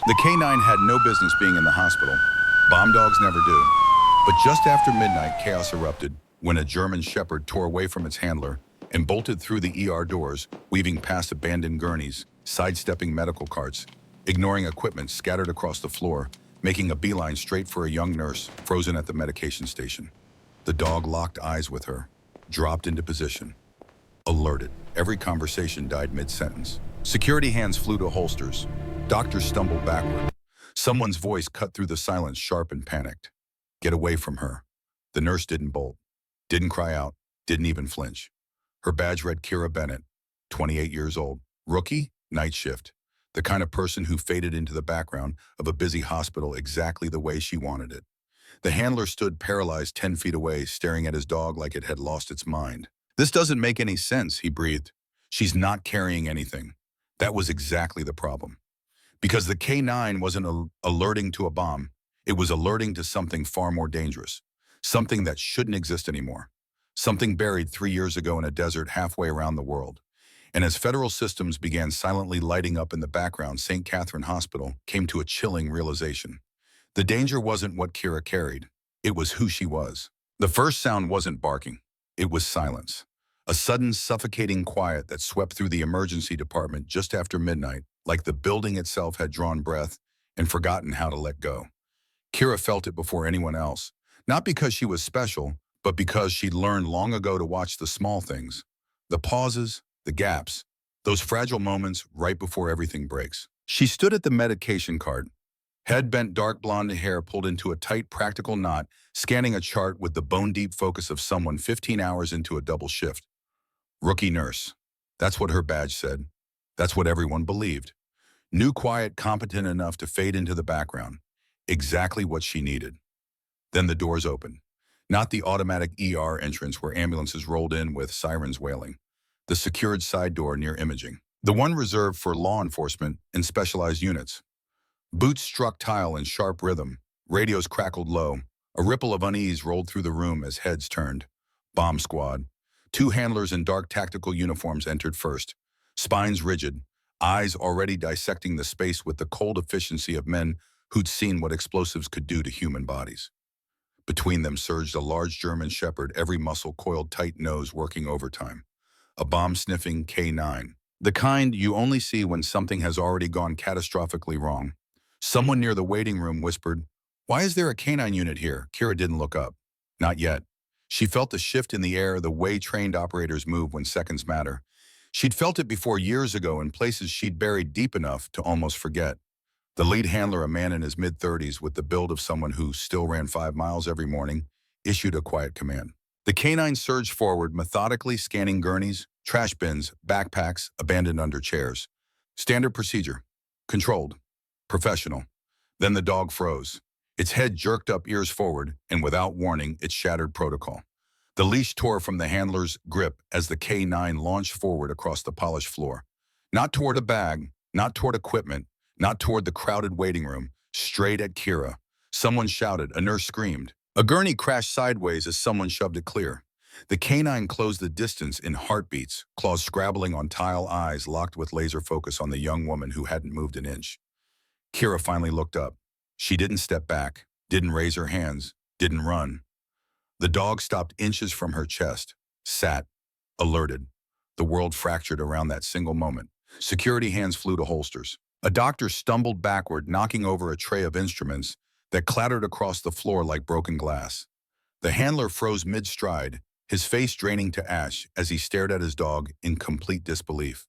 The K-9 had no business being in the hospital. Bomb dogs never do. But just after midnight, chaos erupted when a German shepherd tore away from its handler and bolted through the ER doors, weaving past abandoned gurneys, sidestepping medical carts, ignoring equipment scattered across the floor, making a beeline straight for a young nurse frozen at the medication station. The dog locked eyes with her, dropped into position. Alerted. Every conversation died mid-sentence. Security hands flew to holsters. Doctors stumbled backward. Someone's voice cut through the silence, sharp and panicked. Get away from her. The nurse didn't bolt, didn't cry out, didn't even flinch. Her badge read Kira Bennett, 28 years old. Rookie, night shift. The kind of person who faded into the background of a busy hospital exactly the way she wanted it. The handler stood paralyzed 10 feet away, staring at his dog like it had lost its mind. This doesn't make any sense, he breathed. She's not carrying anything. That was exactly the problem. Because the K-9 wasn't alerting to a bomb, it was alerting to something far more dangerous. Something that shouldn't exist anymore. Something buried 3 years ago in a desert halfway around the world. And as federal systems began silently lighting up in the background, St. Catherine Hospital came to a chilling realization. The danger wasn't what Kira carried. It was who she was. The first sound wasn't barking. It was silence. A sudden, suffocating quiet that swept through the emergency department just after midnight, like the building itself had drawn breath and forgotten how to let go. Kira felt it before anyone else, not because she was special, but because she'd learned long ago to watch the small things, the pauses, the gaps, those fragile moments right before everything breaks. She stood at the medication cart, head bent, dark blonde hair pulled into a tight, practical knot, scanning a chart with the bone-deep focus of someone 15 hours into a double shift. Rookie nurse. That's what her badge said. That's what everyone believed. New, quiet, competent enough to fade into the background. Exactly what she needed. Then the doors opened. Not the automatic ER entrance where ambulances rolled in with sirens wailing. The secured side door near imaging. The one reserved for law enforcement and specialized units. Boots struck tile in sharp rhythm. Radios crackled low. A ripple of unease rolled through the room as heads turned. Bomb squad. 2 handlers in dark tactical uniforms entered first. Spines rigid. Eyes already dissecting the space with the cold efficiency of men who'd seen what explosives could do to human bodies. Between them surged a large German shepherd, every muscle coiled tight, nose working overtime. A bomb-sniffing K-9. The kind you only see when something has already gone catastrophically wrong. Someone near the waiting room whispered, "Why is there a K-9 unit here?" Kira didn't look up. Not yet. She felt the shift in the air, the way trained operators move when seconds matter. She'd felt it before years ago in places she'd buried deep enough to almost forget. The lead handler, a man in his mid-30s with the build of someone who still ran 5 miles every morning, issued a quiet command. The K-9 surged forward, methodically scanning gurneys, trash bins, backpacks, abandoned under chairs. Standard procedure. Controlled. Professional. Then the dog froze. Its head jerked up, ears forward, and without warning, it shattered protocol. The leash tore from the handler's grip as the K-9 launched forward across the polished floor. Not toward a bag, not toward equipment, not toward the crowded waiting room, straight at Kira. Someone shouted, a nurse screamed. A gurney crashed sideways as someone shoved it clear. The K-9 closed the distance in heartbeats, claws scrabbling on tile, eyes locked with laser focus on the young woman who hadn't moved an inch. Kira finally looked up. She didn't step back, didn't raise her hands, didn't run. The dog stopped inches from her chest, sat, alerted. The world fractured around that single moment. Security hands flew to holsters. A doctor stumbled backward, knocking over a tray of instruments that clattered across the floor like broken glass. The handler froze mid-stride, his face draining to ash as he stared at his dog in complete disbelief.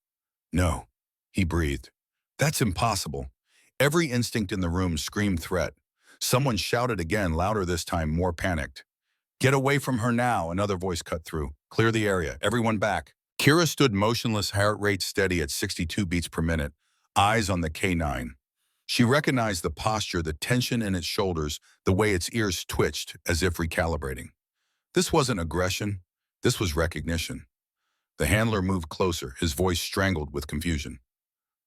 "No," he breathed. "That's impossible." Every instinct in the room screamed threat. Someone shouted again, louder this time, more panicked. "Get away from her now," another voice cut through. "Clear the area. Everyone back." Kira stood motionless, heart rate steady at 62 beats per minute, eyes on the K-9. She recognized the posture, the tension in its shoulders, the way its ears twitched as if recalibrating. This wasn't aggression. This was recognition. The handler moved closer, his voice strangled with confusion.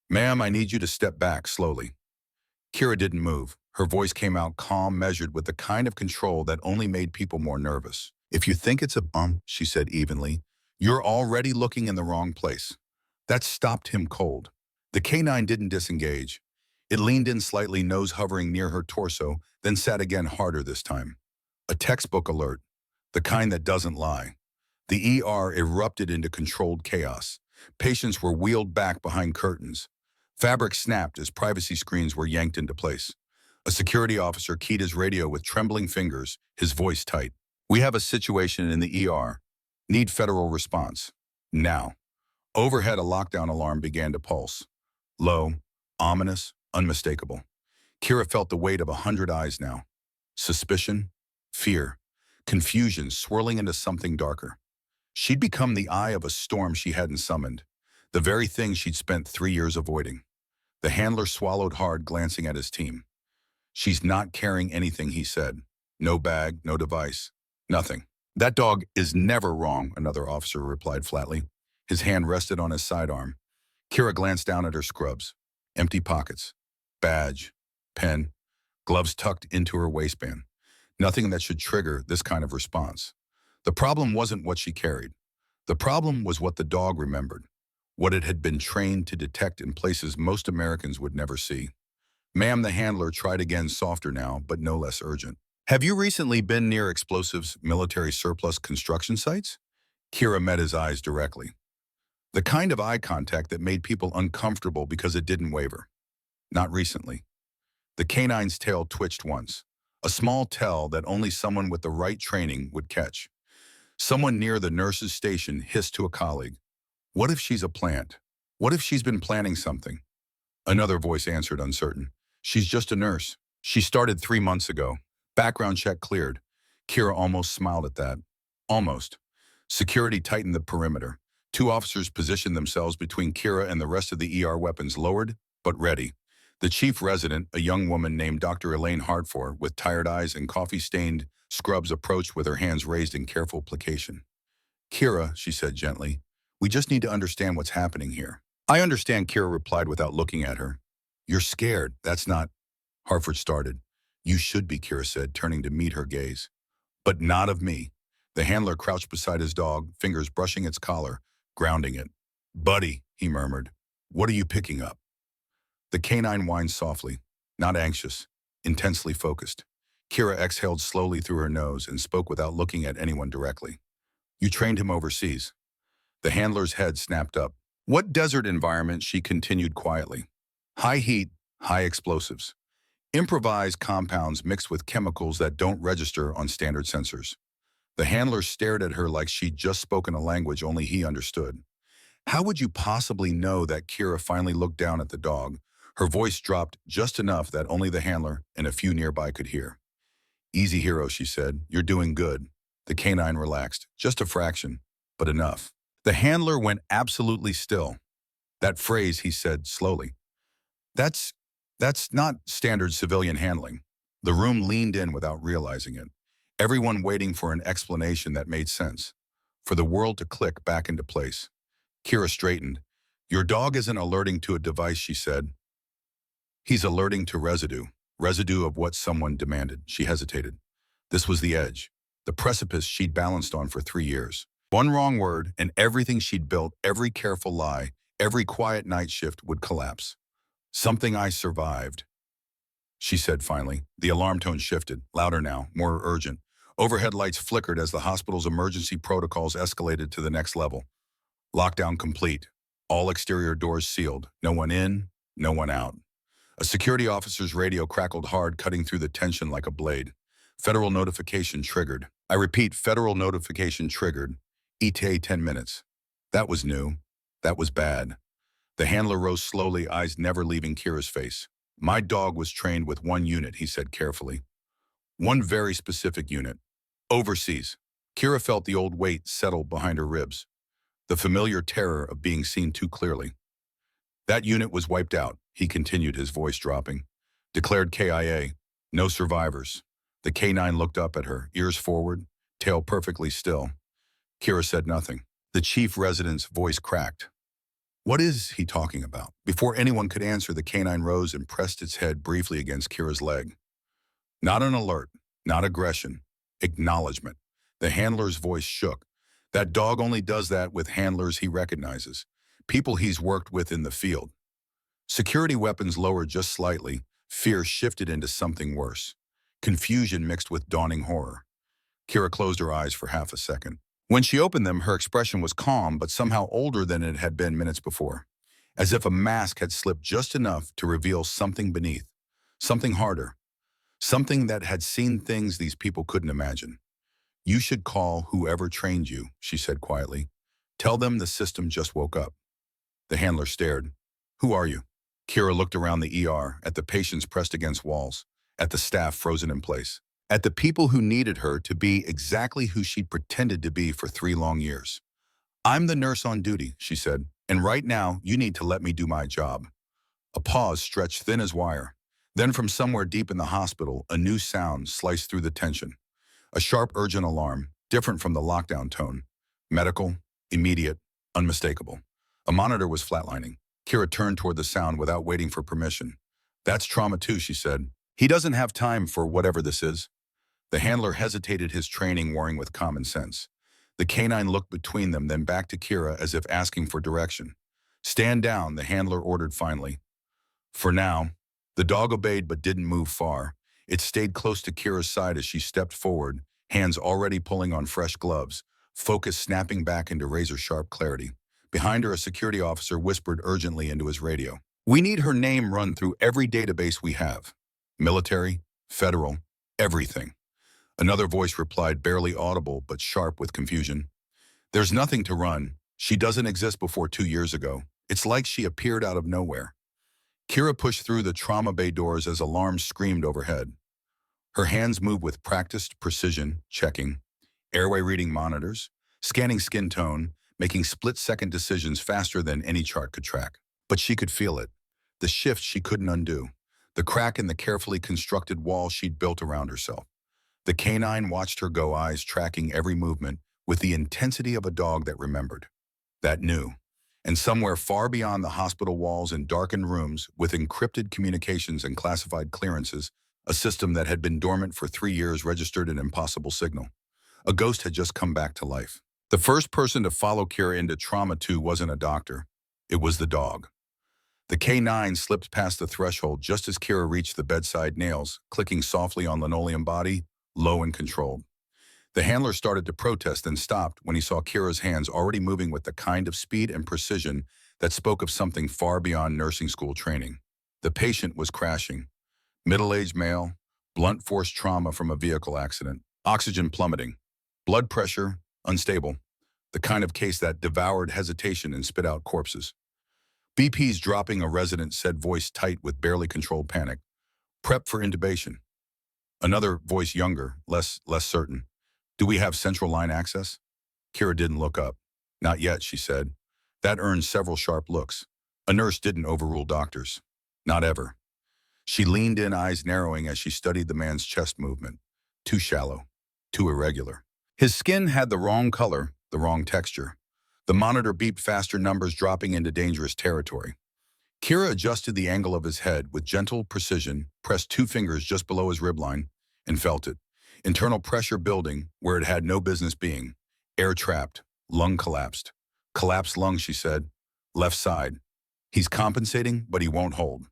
"Ma'am, I need you to step back slowly." Kira didn't move. Her voice came out calm, measured with the kind of control that only made people more nervous. "If you think it's a bomb," she said evenly, "you're already looking in the wrong place." That stopped him cold. The K-9 didn't disengage. It leaned in slightly, nose hovering near her torso, then sat again harder this time. A textbook alert, the kind that doesn't lie. The ER erupted into controlled chaos. Patients were wheeled back behind curtains. Fabric snapped as privacy screens were yanked into place. A security officer keyed his radio with trembling fingers, his voice tight. "We have a situation in the ER. Need federal response. Now." Overhead, a lockdown alarm began to pulse. Low, ominous, unmistakable. Kira felt the weight of 100 eyes now. Suspicion, fear, confusion swirling into something darker. She'd become the eye of a storm she hadn't summoned, the very thing she'd spent 3 years avoiding. The handler swallowed hard, glancing at his team. "She's not carrying anything," he said. "No bag, no device, nothing." "That dog is never wrong," another officer replied flatly. His hand rested on his sidearm. Kira glanced down at her scrubs. Empty pockets, badge, pen, gloves tucked into her waistband. Nothing that should trigger this kind of response. The problem wasn't what she carried. The problem was what the dog remembered, what it had been trained to detect in places most Americans would never see. "Ma'am," the handler tried again, softer now, but no less urgent. "Have you recently been near explosives, military surplus construction sites?" Kira met his eyes directly. The kind of eye contact that made people uncomfortable because it didn't waver. "Not recently." The canine's tail twitched once, a small tell that only someone with the right training would catch. Someone near the nurse's station hissed to a colleague, "What if she's a plant? What if she's been planning something?" Another voice answered, uncertain, "She's just a nurse. She started 3 months ago. Background check cleared." Kira almost smiled at that. Almost. Security tightened the perimeter. 2 officers positioned themselves between Kira and the rest of the ER, weapons lowered, but ready. The chief resident, a young woman named Dr. Elaine Hartford, with tired eyes and coffee-stained scrubs, approached with her hands raised in careful placation. "Kira," she said gently, "we just need to understand what's happening here." "I understand," Kira replied without looking at her. "You're scared. That's not—" Hartford started. "You should be," Kira said, turning to meet her gaze. "But not of me." The handler crouched beside his dog, fingers brushing its collar, grounding it. "Buddy," he murmured, "what are you picking up?" The canine whined softly, not anxious, intensely focused. Kira exhaled slowly through her nose and spoke without looking at anyone directly. "You trained him overseas." The handler's head snapped up. "What desert environment?" she continued quietly. "High heat, high explosives. Improvised compounds mixed with chemicals that don't register on standard sensors." The handler stared at her like she'd just spoken a language only he understood. "How would you possibly know that?" Kira finally looked down at the dog. Her voice dropped just enough that only the handler and a few nearby could hear. "Easy, hero," she said. "You're doing good." The canine relaxed, just a fraction, but enough. The handler went absolutely still. "That phrase," he said slowly, That's not standard civilian handling." The room leaned in without realizing it, everyone waiting for an explanation that made sense, for the world to click back into place. Kira straightened. "Your dog isn't alerting to a device," she said. "He's alerting to residue. Residue of what someone demanded." She hesitated. This was the edge, the precipice she'd balanced on for 3 years. One wrong word, and everything she'd built, every careful lie, every quiet night shift would collapse. "Something I survived," she said finally. The alarm tone shifted, louder now, more urgent. Overhead lights flickered as the hospital's emergency protocols escalated to the next level. Lockdown complete. All exterior doors sealed. No one in, no one out. A security officer's radio crackled hard, cutting through the tension like a blade. Federal notification triggered. I repeat, federal notification triggered. ETA 10 minutes. That was new. That was bad. The handler rose slowly, eyes never leaving Kira's face. "My dog was trained with one unit," he said carefully. "One very specific unit. Overseas." Kira felt the old weight settle behind her ribs, the familiar terror of being seen too clearly. "That unit was wiped out," he continued, his voice dropping. "Declared KIA. No survivors." The canine looked up at her, ears forward, tail perfectly still. Kira said nothing. The chief resident's voice cracked. "What is he talking about?" Before anyone could answer, the canine rose and pressed its head briefly against Kira's leg. "Not an alert, not aggression, acknowledgement." The handler's voice shook. "That dog only does that with handlers he recognizes, people he's worked with in the field." Security weapons lowered just slightly, fear shifted into something worse. Confusion mixed with dawning horror. Kira closed her eyes for half a second. When she opened them, her expression was calm but somehow older than it had been minutes before, as if a mask had slipped just enough to reveal something beneath, something harder, something that had seen things these people couldn't imagine. "You should call whoever trained you," she said quietly. "Tell them the system just woke up." The handler stared. "Who are you?" Kira looked around the ER, at the patients pressed against walls, at the staff frozen in place, at the people who needed her to be exactly who she'd pretended to be for 3 long years. "I'm the nurse on duty," she said, "and right now you need to let me do my job." A pause stretched thin as wire. Then from somewhere deep in the hospital, a new sound sliced through the tension. A sharp, urgent alarm, different from the lockdown tone. Medical, immediate, unmistakable. A monitor was flatlining. Kira turned toward the sound without waiting for permission. "That's trauma 2, she said. "He doesn't have time for whatever this is." The handler hesitated, his training warring with common sense. The canine looked between them, then back to Kira as if asking for direction. "Stand down," the handler ordered finally. For now, the dog obeyed but didn't move far. It stayed close to Kira's side as she stepped forward, hands already pulling on fresh gloves, focus snapping back into razor-sharp clarity. Behind her, a security officer whispered urgently into his radio. "We need her name run through every database we have. Military, federal, everything." Another voice replied, barely audible but sharp with confusion. "There's nothing to run. She doesn't exist before 2 years ago. It's like she appeared out of nowhere." Kira pushed through the trauma bay doors as alarms screamed overhead. Her hands moved with practiced precision, checking airway reading monitors, scanning skin tone, making split-second decisions faster than any chart could track. But she could feel it. The shift she couldn't undo. The crack in the carefully constructed wall she'd built around herself. The canine watched her go, eyes tracking every movement with the intensity of a dog that remembered, that knew. And somewhere far beyond the hospital walls and darkened rooms with encrypted communications and classified clearances, a system that had been dormant for 3 years registered an impossible signal. A ghost had just come back to life. The first person to follow Kira into trauma 2 wasn't a doctor. It was the dog. The K9 slipped past the threshold just as Kira reached the bedside, nails clicking softly on linoleum body, low and controlled. The handler started to protest, then stopped when he saw Kira's hands already moving with the kind of speed and precision that spoke of something far beyond nursing school training. The patient was crashing. Middle-aged male, blunt force trauma from a vehicle accident, oxygen plummeting, blood pressure unstable, the kind of case that devoured hesitation and spit out corpses. BP's dropping, a resident said, voice tight with barely controlled panic. "Prep for intubation." Another voice, younger, less certain. "Do we have central line access?" Kira didn't look up. "Not yet," she said. That earned several sharp looks. A nurse didn't overrule doctors. Not ever. She leaned in, eyes narrowing as she studied the man's chest movement. Too shallow, too irregular. His skin had the wrong color, the wrong texture. The monitor beeped faster, numbers dropping into dangerous territory. Kira adjusted the angle of his head with gentle precision, pressed 2 fingers just below his ribline, and felt it. Internal pressure building where it had no business being. Air trapped, lung collapsed. "Collapsed lung," she said. "Left side. He's compensating, but he won't hold."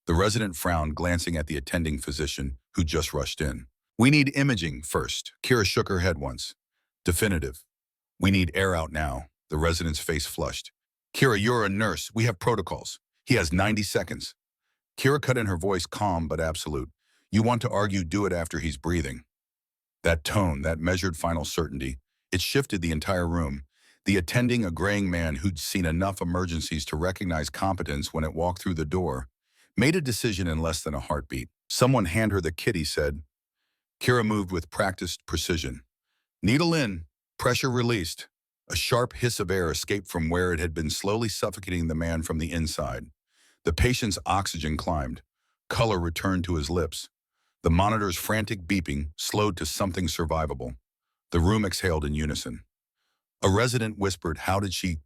The resident frowned, glancing at the attending physician who just rushed in. "We need imaging first." Kira shook her head once. "Definitive. We need air out now." The resident's face flushed. "Kira, you're a nurse. We have protocols. He has 90 seconds. Kira cut in, her voice calm but absolute. "You want to argue, do it after he's breathing." That tone, that measured final certainty, it shifted the entire room. The attending, a graying man who'd seen enough emergencies to recognize competence when it walked through the door, made a decision in less than a heartbeat. "Someone hand her the kit," he said. Kira moved with practiced precision. Needle in, pressure released. A sharp hiss of air escaped from where it had been slowly suffocating the man from the inside. The patient's oxygen climbed. Color returned to his lips. The monitor's frantic beeping slowed to something survivable. The room exhaled in unison. A resident whispered, "How did she—"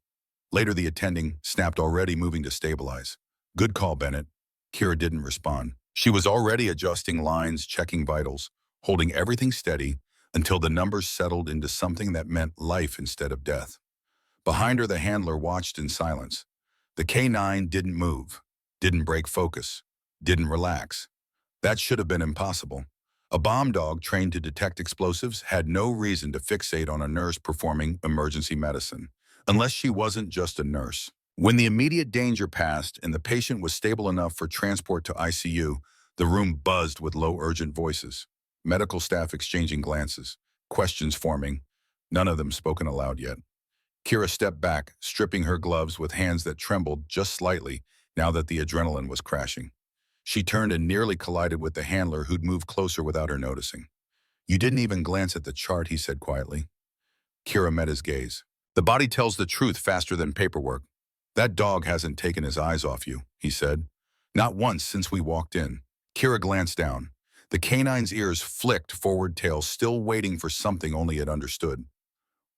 Later, the attending snapped, already moving to stabilize. "Good call, Bennett." Kira didn't respond. She was already adjusting lines, checking vitals, holding everything steady until the numbers settled into something that meant life instead of death. Behind her, the handler watched in silence. The K9 didn't move. didn't break focus, didn't relax. That should have been impossible. A bomb dog trained to detect explosives had no reason to fixate on a nurse performing emergency medicine, unless she wasn't just a nurse. When the immediate danger passed and the patient was stable enough for transport to ICU, the room buzzed with low, urgent voices. Medical staff exchanging glances, questions forming, none of them spoken aloud yet. Kira stepped back, stripping her gloves with hands that trembled just slightly now that the adrenaline was crashing. She turned and nearly collided with the handler who'd moved closer without her noticing. "You didn't even glance at the chart," he said quietly. Kira met his gaze. "The body tells the truth faster than paperwork. That dog hasn't taken his eyes off you," he said. "Not once since we walked in." Kira glanced down. The canine's ears flicked forward tail, still waiting for something only it understood.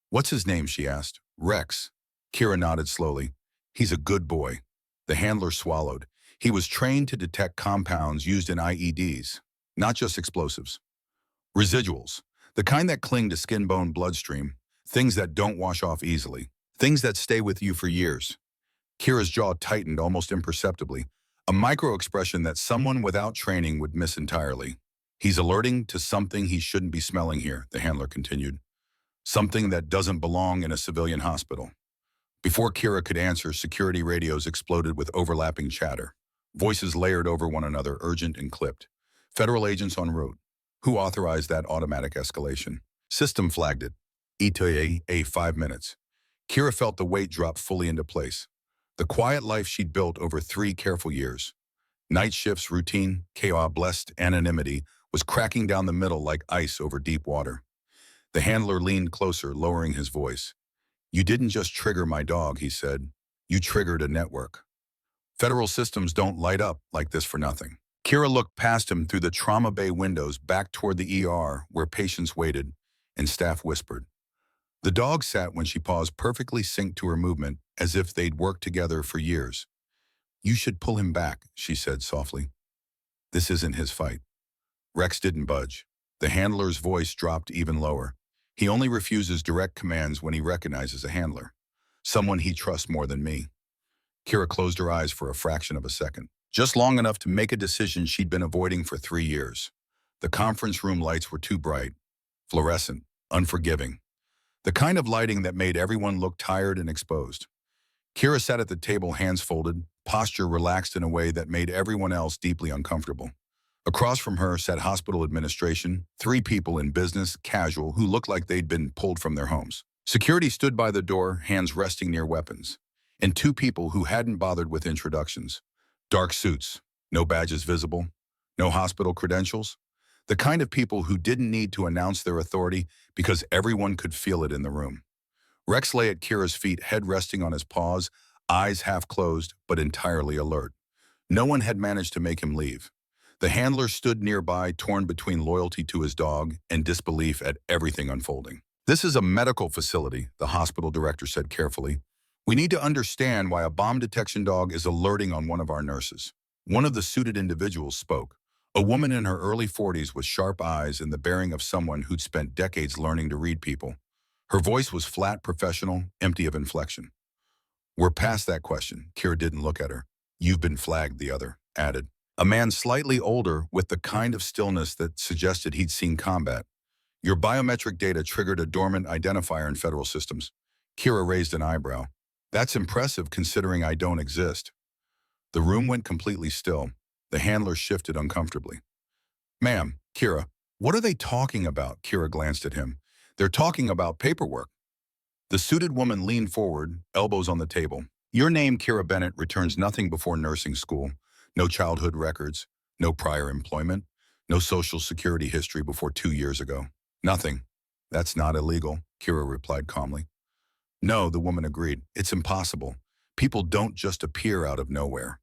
"What's his name?" she asked. "Rex." Kira nodded slowly. "He's a good boy." The handler swallowed. He was trained to detect compounds used in IEDs, not just explosives. Residuals, the kind that cling to skin-bone bloodstream, things that don't wash off easily, things that stay with you for years. Kira's jaw tightened almost imperceptibly, a micro-expression that someone without training would miss entirely. "He's alerting to something he shouldn't be smelling here," the handler continued. "Something that doesn't belong in a civilian hospital." Before Kira could answer, security radios exploded with overlapping chatter. Voices layered over one another, urgent and clipped. "Federal agents en route. Who authorized that automatic escalation? System flagged it. ETA 5 minutes." Kira felt the weight drop fully into place. The quiet life she'd built over 3 careful years. Night shifts, routine, chaos-blessed anonymity was cracking down the middle like ice over deep water. The handler leaned closer, lowering his voice. "You didn't just trigger my dog," he said. "You triggered a network. Federal systems don't light up like this for nothing." Kira looked past him through the trauma bay windows back toward the ER where patients waited and staff whispered. The dog sat when she paused, perfectly synced to her movement, as if they'd worked together for years. "You should pull him back," she said softly. "This isn't his fight." Rex didn't budge. The handler's voice dropped even lower. "He only refuses direct commands when he recognizes a handler. Someone he trusts more than me." Kira closed her eyes for a fraction of a second, just long enough to make a decision she'd been avoiding for 3 years. The conference room lights were too bright, fluorescent, unforgiving. The kind of lighting that made everyone look tired and exposed. Kira sat at the table, hands folded, posture relaxed in a way that made everyone else deeply uncomfortable. Across from her sat hospital administration, 3 people in business, casual, who looked like they'd been pulled from their homes. Security stood by the door, hands resting near weapons. And 2 people who hadn't bothered with introductions. Dark suits, no badges visible, no hospital credentials. The kind of people who didn't need to announce their authority because everyone could feel it in the room. Rex lay at Kira's feet, head resting on his paws, eyes half closed but entirely alert. No one had managed to make him leave. The handler stood nearby, torn between loyalty to his dog and disbelief at everything unfolding. "This is a medical facility," the hospital director said carefully. "We need to understand why a bomb detection dog is alerting on one of our nurses." One of the suited individuals spoke, a woman in her early 40s with sharp eyes and the bearing of someone who'd spent decades learning to read people. Her voice was flat, professional, empty of inflection. "We're past that question." Kira didn't look at her. "You've been flagged," the other added. A man slightly older with the kind of stillness that suggested he'd seen combat. "Your biometric data triggered a dormant identifier in federal systems." Kira raised an eyebrow. "That's impressive considering I don't exist." The room went completely still. The handler shifted uncomfortably. "Ma'am, Kira, what are they talking about?" Kira glanced at him. "They're talking about paperwork." The suited woman leaned forward, elbows on the table. "Your name, Kira Bennett, returns nothing before nursing school. No childhood records, no prior employment, no social security history before 2 years ago. Nothing." "That's not illegal," Kira replied calmly. "No," the woman agreed. "It's impossible. People don't just appear out of nowhere."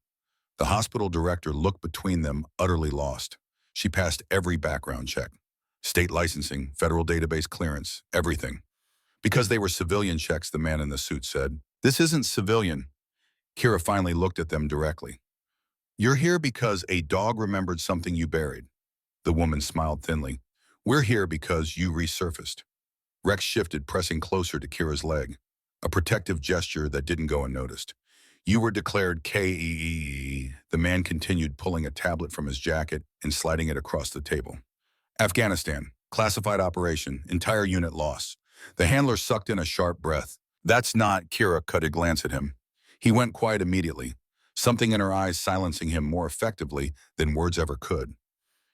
The hospital director looked between them, utterly lost. She passed every background check. State licensing, federal database clearance, everything. "Because they were civilian checks," the man in the suit said. "This isn't civilian." Kira finally looked at them directly. "You're here because a dog remembered something you buried." The woman smiled thinly. "We're here because you resurfaced." Rex shifted, pressing closer to Kira's leg. A protective gesture that didn't go unnoticed. You were declared KEE. The man continued, pulling a tablet from his jacket and sliding it across the table. Afghanistan. Classified operation. Entire unit lost. The handler sucked in a sharp breath. That's not, Kira cut a glance at him. He went quiet immediately, something in her eyes silencing him more effectively than words ever could.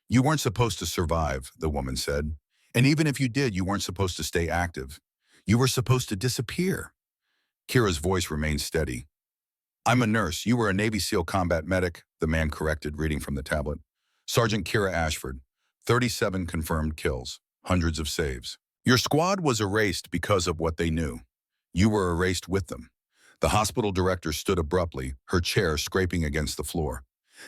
You weren't supposed to survive, the woman said. And even if you did, you weren't supposed to stay active. You were supposed to disappear. Kira's voice remained steady. I'm a nurse. You were a Navy SEAL combat medic, the man corrected, reading from the tablet. Sergeant Kira Ashford. 37 confirmed kills. Hundreds of saves. Your squad was erased because of what they knew. You were erased with them. The hospital director stood abruptly, her chair scraping against the floor.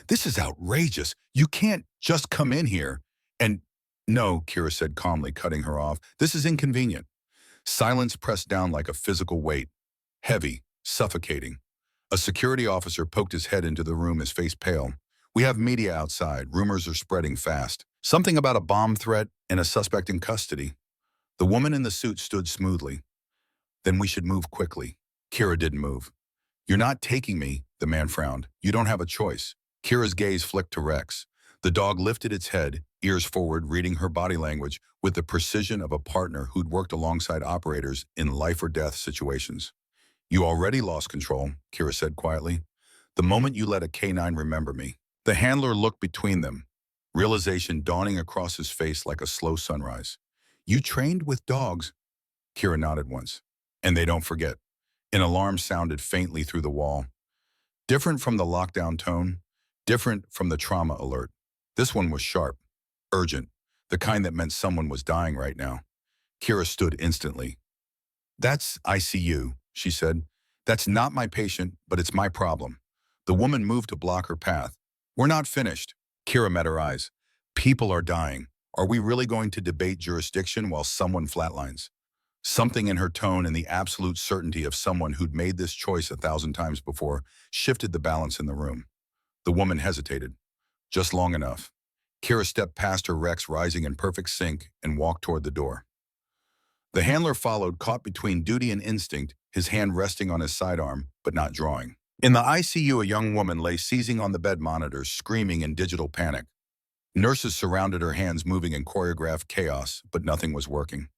This is outrageous. You can't just come in here and... No, Kira said calmly, cutting her off. This is inconvenient. Silence pressed down like a physical weight. Heavy, suffocating. A security officer poked his head into the room, his face pale. We have media outside. Rumors are spreading fast. Something about a bomb threat and a suspect in custody. The woman in the suit stood smoothly. Then we should move quickly. Kira didn't move. You're not taking me, the man frowned. You don't have a choice. Kira's gaze flicked to Rex. The dog lifted its head, ears forward, reading her body language with the precision of a partner who'd worked alongside operators in life-or-death situations. You already lost control, Kira said quietly. The moment you let a K9 remember me. The handler looked between them, realization dawning across his face like a slow sunrise. You trained with dogs? Kira nodded once. And they don't forget. An alarm sounded faintly through the wall. Different from the lockdown tone, different from the trauma alert. This one was sharp, urgent, the kind that meant someone was dying right now. Kira stood instantly. That's ICU, she said. That's not my patient, but it's my problem. The woman moved to block her path. We're not finished. Kira met her eyes. People are dying. Are we really going to debate jurisdiction while someone flatlines? Something in her tone and the absolute certainty of someone who'd made this choice 1,000 times before shifted the balance in the room. The woman hesitated. Just long enough. Kira stepped past her, Rex rising in perfect sync, and walked toward the door. The handler followed, caught between duty and instinct, his hand resting on his sidearm, but not drawing. In the ICU, a young woman lay seizing on the bed monitors, screaming in digital panic. Nurses surrounded her, hands moving in choreographed chaos, but nothing was working.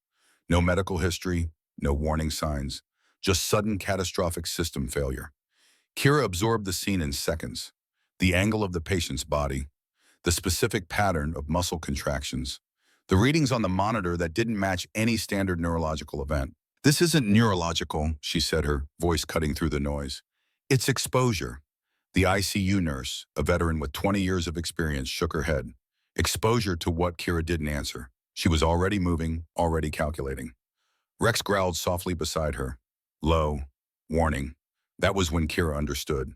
No medical history, no warning signs, just sudden catastrophic system failure. Kira absorbed the scene in seconds. The angle of the patient's body, the specific pattern of muscle contractions, the readings on the monitor that didn't match any standard neurological event. This isn't neurological, she said, her voice cutting through the noise. It's exposure. The ICU nurse, a veteran with 20 years of experience, shook her head. Exposure to what? Kira didn't answer. She was already moving, already calculating. Rex growled softly beside her. Low. Warning. That was when Kira understood.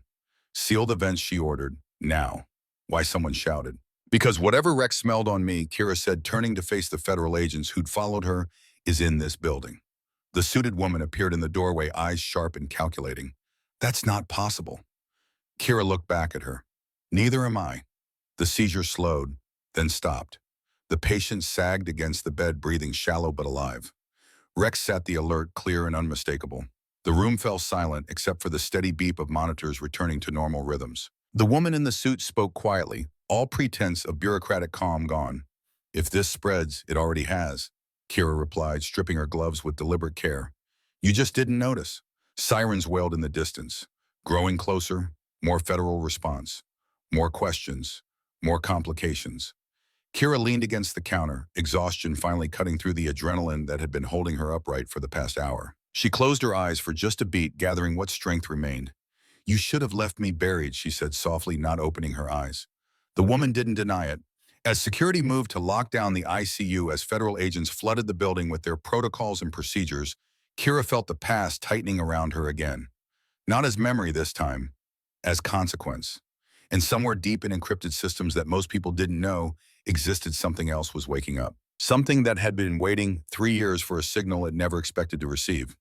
Seal the vents, she ordered. Now. Why? Someone shouted. Because whatever Rex smelled on me, Kira said, turning to face the federal agents who'd followed her, is in this building. The suited woman appeared in the doorway, eyes sharp and calculating. That's not possible. Kira looked back at her. Neither am I. The seizure slowed, then stopped. The patient sagged against the bed, breathing shallow but alive. Rex sat the alert, clear and unmistakable. The room fell silent except for the steady beep of monitors returning to normal rhythms. The woman in the suit spoke quietly, all pretense of bureaucratic calm gone. If this spreads, it already has, Kira replied, stripping her gloves with deliberate care. You just didn't notice. Sirens wailed in the distance. Growing closer, more federal response. More questions, more complications. Kira leaned against the counter, exhaustion finally cutting through the adrenaline that had been holding her upright for the past hour. She closed her eyes for just a beat, gathering what strength remained. You should have left me buried, she said softly, not opening her eyes. The woman didn't deny it. As security moved to lock down the ICU, as federal agents flooded the building with their protocols and procedures, Kira felt the past tightening around her again. Not as memory this time, as consequence. And somewhere deep in encrypted systems that most people didn't know existed, something else was waking up. Something that had been waiting 3 years for a signal it never expected to receive.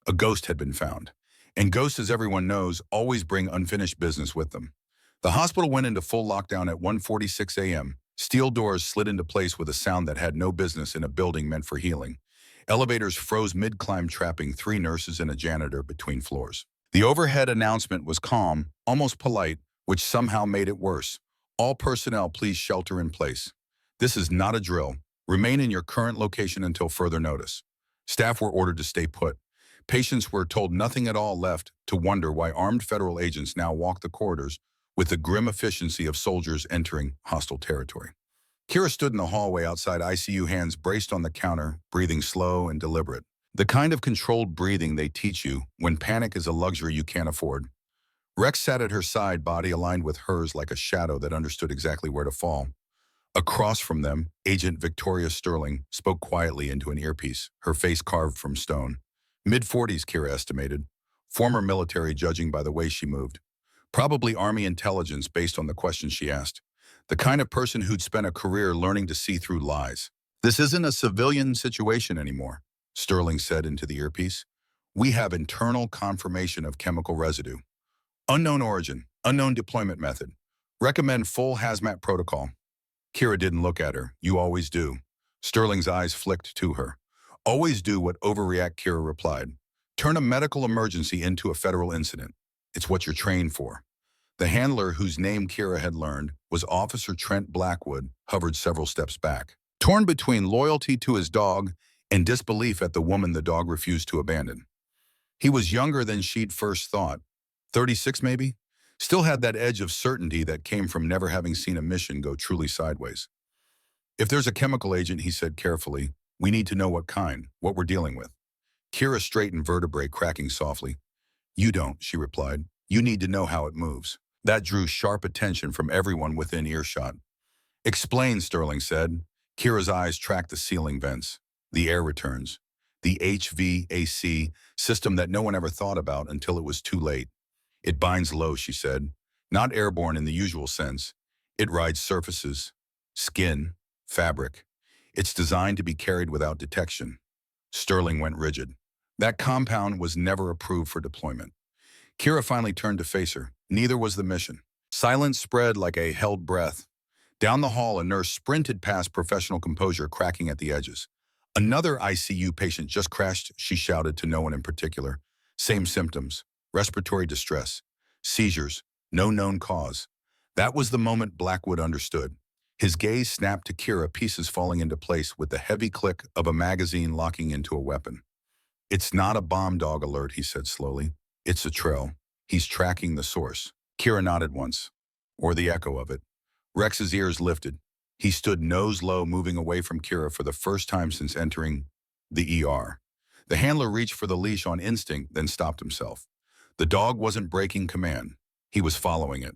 A ghost had been found. And ghosts, as everyone knows, always bring unfinished business with them. The hospital went into full lockdown at 1:46 a.m. Steel doors slid into place with a sound that had no business in a building meant for healing. Elevators froze mid-climb, trapping 3 nurses and a janitor between floors. The overhead announcement was calm, almost polite, which somehow made it worse. All personnel, please shelter in place. This is not a drill. Remain in your current location until further notice. Staff were ordered to stay put. Patients were told nothing at all, left to wonder why armed federal agents now walk the corridors with the grim efficiency of soldiers entering hostile territory. Kira stood in the hallway outside ICU, hands braced on the counter, breathing slow and deliberate. The kind of controlled breathing they teach you when panic is a luxury you can't afford. Rex sat at her side, body aligned with hers like a shadow that understood exactly where to fall. Across from them, Agent Victoria Sterling spoke quietly into an earpiece, her face carved from stone. Mid-40s, Kira estimated. Former military, judging by the way she moved. Probably Army intelligence based on the questions she asked. The kind of person who'd spent a career learning to see through lies. This isn't a civilian situation anymore, Sterling said into the earpiece. We have internal confirmation of chemical residue. Unknown origin, unknown deployment method. Recommend full hazmat protocol. Kira didn't look at her. You always do. Sterling's eyes flicked to her. Always do what overreact, Kira replied. Turn a medical emergency into a federal incident. It's what you're trained for. The handler, whose name Kira had learned, was Officer Trent Blackwood, hovered several steps back. Torn between loyalty to his dog and disbelief at the woman the dog refused to abandon. He was younger than she'd first thought. 36 maybe? Still had that edge of certainty that came from never having seen a mission go truly sideways. If there's a chemical agent, he said carefully, we need to know what kind, what we're dealing with. Kira straightened, vertebrae cracking softly. You don't, she replied. You need to know how it moves. That drew sharp attention from everyone within earshot. Explain, Sterling said. Kira's eyes tracked the ceiling vents, the air returns, the HVAC system that no one ever thought about until it was too late. It binds low, she said. Not airborne in the usual sense. It rides surfaces, skin, fabric. It's designed to be carried without detection. Sterling went rigid. That compound was never approved for deployment. Kira finally turned to face her. Neither was the mission. Silence spread like a held breath. Down the hall, a nurse sprinted past, professional composure cracking at the edges. Another ICU patient just crashed, she shouted to no one in particular. Same symptoms. Respiratory distress, seizures, no known cause. That was the moment Blackwood understood. His gaze snapped to Kira, pieces falling into place with the heavy click of a magazine locking into a weapon. It's not a bomb dog alert, he said slowly. It's a trail. He's tracking the source. Kira nodded once, or the echo of it. Rex's ears lifted. He stood nose low, moving away from Kira for the first time since entering the ER. The handler reached for the leash on instinct, then stopped himself. The dog wasn't breaking command. He was following it.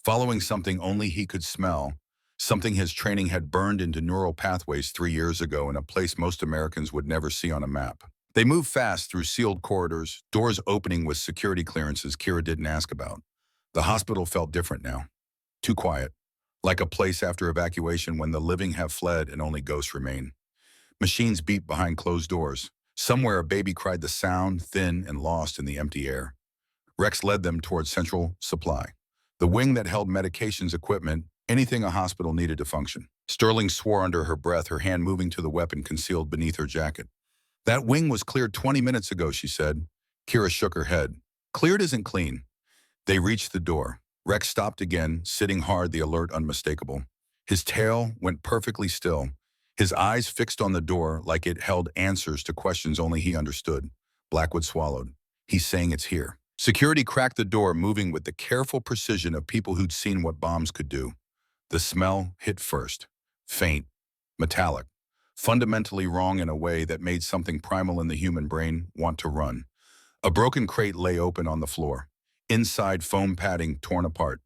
Following something only he could smell, something his training had burned into neural pathways 3 years ago in a place most Americans would never see on a map. They moved fast through sealed corridors, doors opening with security clearances Kira didn't ask about. The hospital felt different now. Too quiet. Like a place after evacuation when the living have fled and only ghosts remain. Machines beeped behind closed doors. Somewhere a baby cried, the sound thin and lost in the empty air. Rex led them towards central supply, the wing that held medications, equipment, anything a hospital needed to function. Sterling swore under her breath, her hand moving to the weapon concealed beneath her jacket. That wing was cleared 20 minutes ago, she said. Kira shook her head. Cleared isn't clean. They reached the door. Rex stopped again, sitting hard, the alert unmistakable. His tail went perfectly still, his eyes fixed on the door like it held answers to questions only he understood. Blackwood swallowed. He's saying it's here. Security cracked the door, moving with the careful precision of people who'd seen what bombs could do. The smell hit first. Faint, metallic, fundamentally wrong in a way that made something primal in the human brain want to run. A broken crate lay open on the floor. Inside, foam padding torn apart.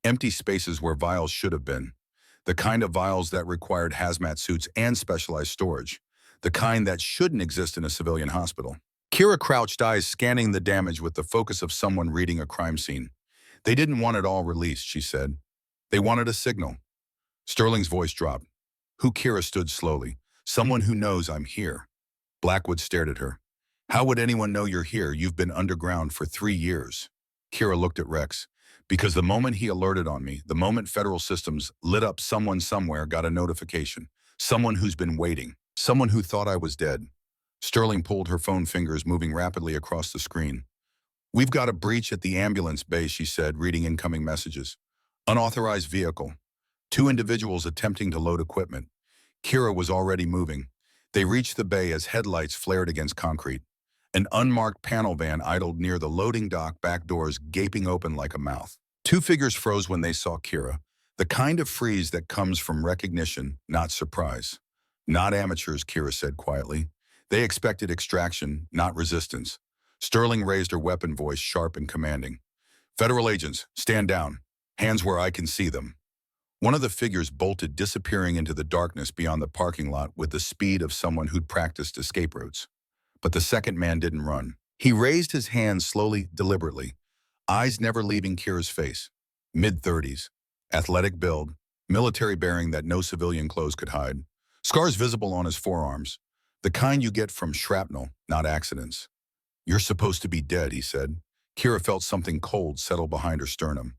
Empty spaces where vials should have been. The kind of vials that required hazmat suits and specialized storage. The kind that shouldn't exist in a civilian hospital. Kira crouched, eyes scanning the damage with the focus of someone reading a crime scene. They didn't want it all released, she said. They wanted a signal. Sterling's voice dropped. Who? Kira stood slowly. Someone who knows I'm here. Blackwood stared at her. How would anyone know you're here? You've been underground for 3 years. Kira looked at Rex. Because the moment he alerted on me, the moment federal systems lit up, someone somewhere got a notification. Someone who's been waiting. Someone who thought I was dead. Sterling pulled her phone fingers, moving rapidly across the screen. We've got a breach at the ambulance bay, she said, reading incoming messages. Unauthorized vehicle. Two individuals attempting to load equipment. Kira was already moving. They reached the bay as headlights flared against concrete. An unmarked panel van idled near the loading dock, back doors gaping open like a mouth. Two figures froze when they saw Kira, the kind of freeze that comes from recognition, not surprise. Not amateurs, Kira said quietly. They expected extraction, not resistance. Sterling raised her weapon, voice sharp and commanding. Federal agents, stand down. Hands where I can see them. One of the figures bolted, disappearing into the darkness beyond the parking lot with the speed of someone who'd practiced escape routes. But the second man didn't run. He raised his hands slowly, deliberately, eyes never leaving Kira's face. Mid-30s, athletic build, military bearing that no civilian clothes could hide. Scars visible on his forearms, the kind you get from shrapnel, not accidents. You're supposed to be dead, he said. Kira felt something cold settle behind her sternum.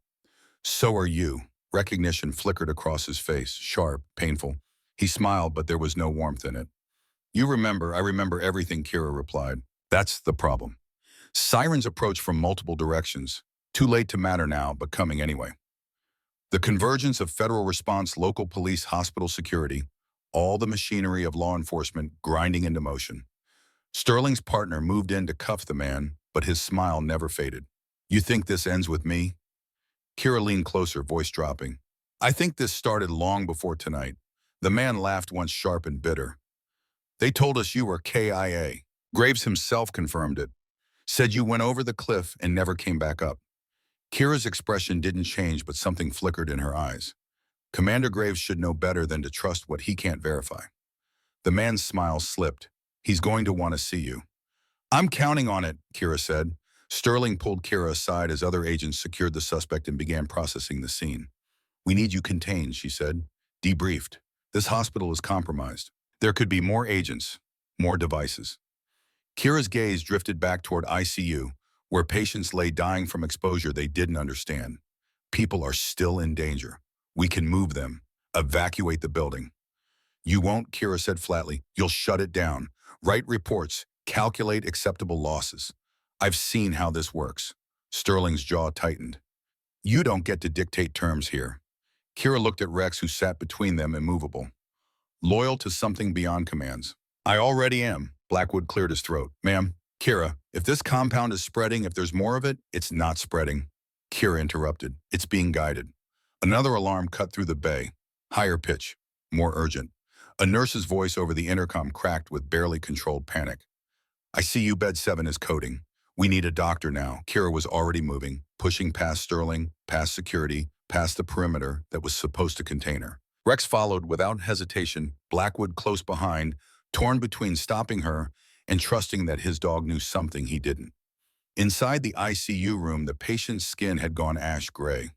So are you. Recognition flickered across his face, sharp, painful. He smiled, but there was no warmth in it. You remember, I remember everything, Kira replied. That's the problem. Sirens approached from multiple directions. Too late to matter now, but coming anyway. The convergence of federal response, local police, hospital security, all the machinery of law enforcement grinding into motion. Sterling's partner moved in to cuff the man, but his smile never faded. You think this ends with me? Kira leaned closer, voice dropping. I think this started long before tonight. The man laughed, once sharp and bitter. They told us you were KIA. Graves himself confirmed it. Said you went over the cliff and never came back up. Kira's expression didn't change, but something flickered in her eyes. Commander Graves should know better than to trust what he can't verify. The man's smile slipped. He's going to want to see you. I'm counting on it, Kira said. Sterling pulled Kira aside as other agents secured the suspect and began processing the scene. We need you contained, she said. Debriefed. This hospital is compromised. There could be more agents, more devices. Kira's gaze drifted back toward ICU, where patients lay dying from exposure they didn't understand. People are still in danger. We can move them. Evacuate the building. You won't, Kira said flatly. You'll shut it down. Write reports. Calculate acceptable losses. I've seen how this works. Sterling's jaw tightened. You don't get to dictate terms here. Kira looked at Rex, who sat between them, immovable. Loyal to something beyond commands. I already am. Blackwood cleared his throat. Ma'am, Kira, if this compound is spreading, if there's more of it, it's not spreading. Kira interrupted. It's being guided. Another alarm cut through the bay. Higher pitch. More urgent. A nurse's voice over the intercom cracked with barely controlled panic. I see you, bed 7 is coding. We need a doctor now. Kira was already moving, pushing past Sterling, past security, past the perimeter that was supposed to contain her. Rex followed without hesitation, Blackwood close behind, torn between stopping her and trusting that his dog knew something he didn't. Inside the ICU room, the patient's skin had gone ash gray.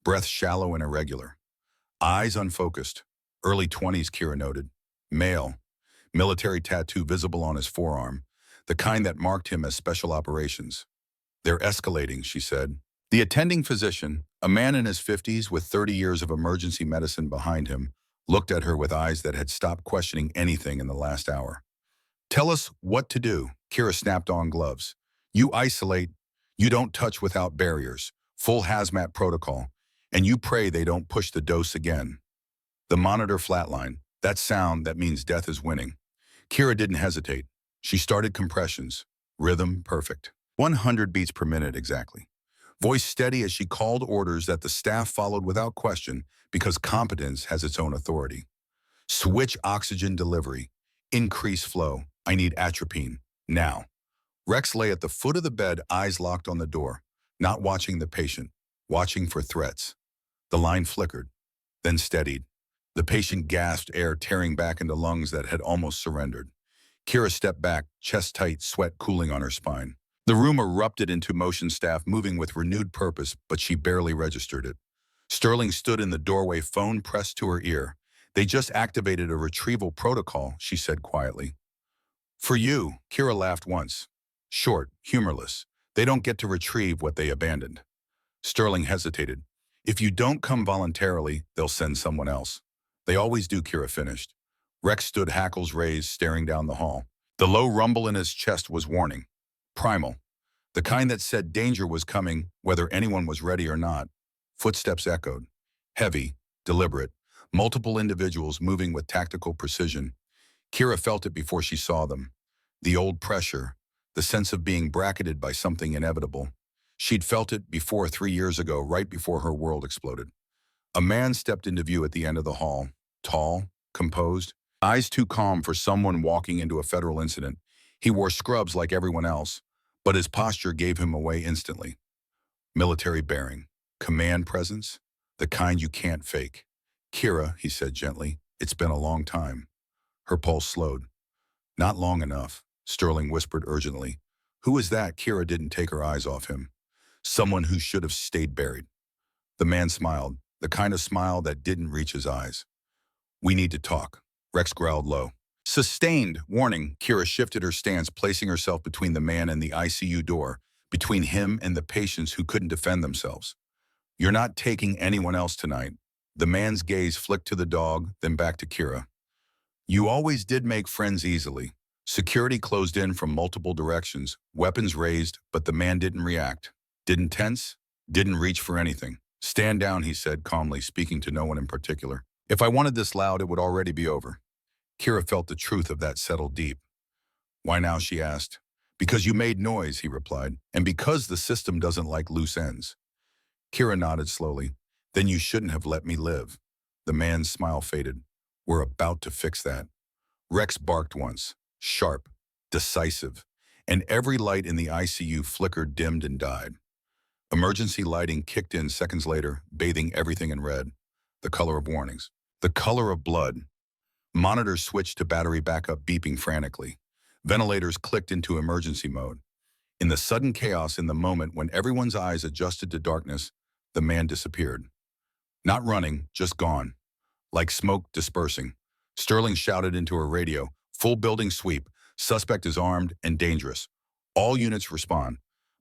Breath shallow and irregular. Eyes unfocused. Early 20s, Kira noted. Male. Military tattoo visible on his forearm, the kind that marked him as special operations. They're escalating, she said. The attending physician, a man in his 50s with 30 years of emergency medicine behind him, looked at her with eyes that had stopped questioning anything in the last hour. Tell us what to do, Kira snapped on gloves. You isolate, you don't touch without barriers, full hazmat protocol, and you pray they don't push the dose again. The monitor flatlined. That sound, that means death is winning. Kira didn't hesitate. She started compressions. Rhythm perfect. 100 beats per minute exactly. Voice steady as she called orders that the staff followed without question because competence has its own authority. Switch oxygen delivery. Increase flow. I need atropine. Now. Rex lay at the foot of the bed, eyes locked on the door, not watching the patient, watching for threats. The line flickered, then steadied. The patient gasped, air tearing back into lungs that had almost surrendered. Kira stepped back, chest tight, sweat cooling on her spine. The room erupted into motion, staff moving with renewed purpose, but she barely registered it. Sterling stood in the doorway, phone pressed to her ear. They just activated a retrieval protocol, she said quietly. For you, Kira laughed once. Short, humorless. They don't get to retrieve what they abandoned. Sterling hesitated. If you don't come voluntarily, they'll send someone else. They always do, Kira finished. Rex stood, hackles raised, staring down the hall. The low rumble in his chest was warning. Primal. The kind that said danger was coming, whether anyone was ready or not. Footsteps echoed. Heavy, deliberate, multiple individuals moving with tactical precision. Kira felt it before she saw them. The old pressure, the sense of being bracketed by something inevitable. She'd felt it before 3 years ago, right before her world exploded. A man stepped into view at the end of the hall, tall, composed, eyes too calm for someone walking into a federal incident. He wore scrubs like everyone else, but his posture gave him away instantly. Military bearing, command presence, the kind you can't fake. Kira, he said gently, it's been a long time. Her pulse slowed. Not long enough, Sterling whispered urgently. Who is that? Kira didn't take her eyes off him. Someone who should have stayed buried. The man smiled, the kind of smile that didn't reach his eyes. We need to talk, Rex growled low. Sustained, warning, Kira shifted her stance, placing herself between the man and the ICU door, between him and the patients who couldn't defend themselves. You're not taking anyone else tonight. The man's gaze flicked to the dog, then back to Kira. You always did make friends easily. Security closed in from multiple directions, weapons raised, but the man didn't react. Didn't tense, didn't reach for anything. Stand down, he said calmly, speaking to no one in particular. If I wanted this loud, it would already be over. Kira felt the truth of that settle deep. Why now, she asked. Because you made noise, he replied, and because the system doesn't like loose ends. Kira nodded slowly. Then you shouldn't have let me live. The man's smile faded. We're about to fix that. Rex barked once, sharp, decisive, and every light in the ICU flickered, dimmed, and died. Emergency lighting kicked in seconds later, bathing everything in red, the color of warnings, the color of blood. Monitors switched to battery backup, beeping frantically. Ventilators clicked into emergency mode. In the sudden chaos, in the moment when everyone's eyes adjusted to darkness, the man disappeared. Not running, just gone. Like smoke dispersing. Sterling shouted into her radio, full building sweep, suspect is armed and dangerous. All units respond.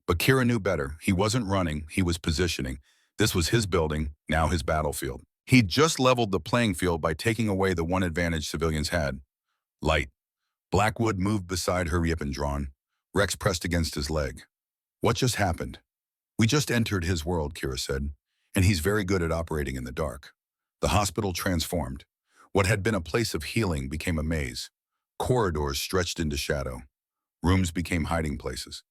But Kira knew better. He wasn't running, he was positioning. This was his building, now his battlefield. He'd just leveled the playing field by taking away the one advantage civilians had. Light. Blackwood moved beside her, yip and drawn. Rex pressed against his leg. What just happened? We just entered his world, Kira said, and he's very good at operating in the dark. The hospital transformed. What had been a place of healing became a maze. Corridors stretched into shadow. Rooms became hiding places.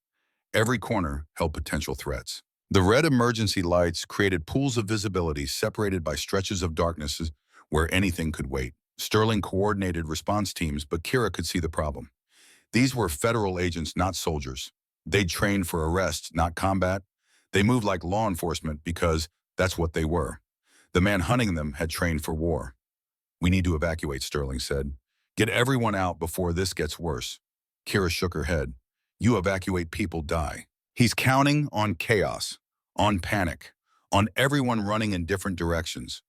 Every corner held potential threats. The red emergency lights created pools of visibility separated by stretches of darkness where anything could wait. Sterling coordinated response teams, but Kira could see the problem. These were federal agents, not soldiers. They'd trained for arrest, not combat. They moved like law enforcement because that's what they were. The man hunting them had trained for war. We need to evacuate, Sterling said. Get everyone out before this gets worse. Kira shook her head. You evacuate, people die. He's counting on chaos, on panic, on everyone running in different directions.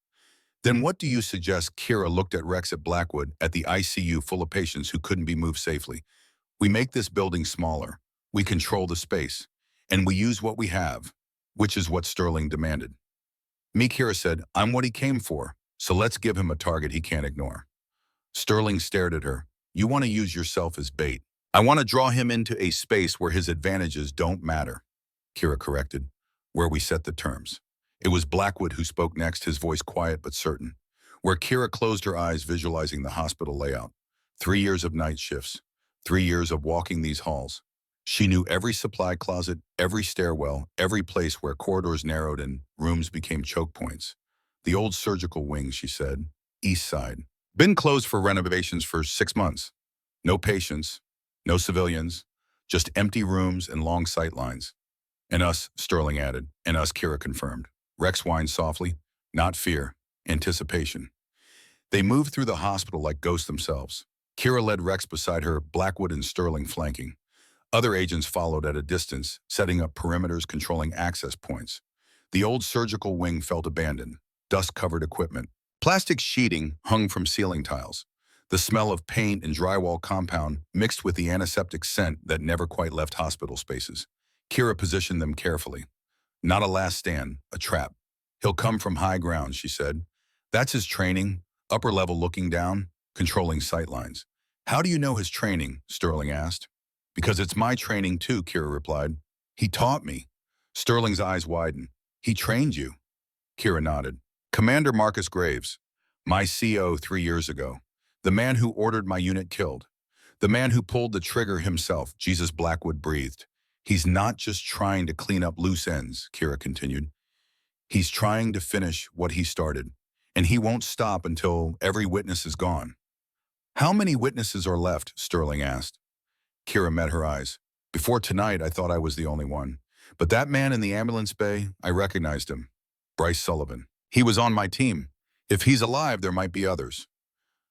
Then what do you suggest? Kira looked at Rex, at Blackwood, at the ICU full of patients who couldn't be moved safely. We make this building smaller. We control the space. And we use what we have, which is what Sterling demanded. Me, Kira said, I'm what he came for, so let's give him a target he can't ignore. Sterling stared at her. You want to use yourself as bait. I want to draw him into a space where his advantages don't matter. Kira corrected, where we set the terms. It was Blackwood who spoke next, his voice quiet but certain. Where Kira closed her eyes, visualizing the hospital layout. 3 years of night shifts. 3 years of walking these halls. She knew every supply closet, every stairwell, every place where corridors narrowed and rooms became choke points. The old surgical wing, she said. East side. Been closed for renovations for 6 months. No patients, no civilians, just empty rooms and long sight lines. And us, Sterling added, and us, Kira confirmed. Rex whined softly, not fear, anticipation. They moved through the hospital like ghosts themselves. Kira led Rex beside her, Blackwood and Sterling flanking. Other agents followed at a distance, setting up perimeters, controlling access points. The old surgical wing felt abandoned, dust-covered equipment. Plastic sheeting hung from ceiling tiles. The smell of paint and drywall compound mixed with the antiseptic scent that never quite left hospital spaces. Kira positioned them carefully. Not a last stand, a trap. He'll come from high ground, she said. That's his training, upper level looking down, controlling sightlines. How do you know his training? Sterling asked. Because it's my training too, Kira replied. He taught me. Sterling's eyes widened. He trained you. Kira nodded. Commander Marcus Graves, my CO 3 years ago. The man who ordered my unit killed. The man who pulled the trigger himself, Jesus Blackwood breathed. He's not just trying to clean up loose ends, Kira continued. He's trying to finish what he started. And he won't stop until every witness is gone. How many witnesses are left? Sterling asked. Kira met her eyes. Before tonight, I thought I was the only one. But that man in the ambulance bay, I recognized him. Bryce Sullivan. He was on my team. If he's alive, there might be others.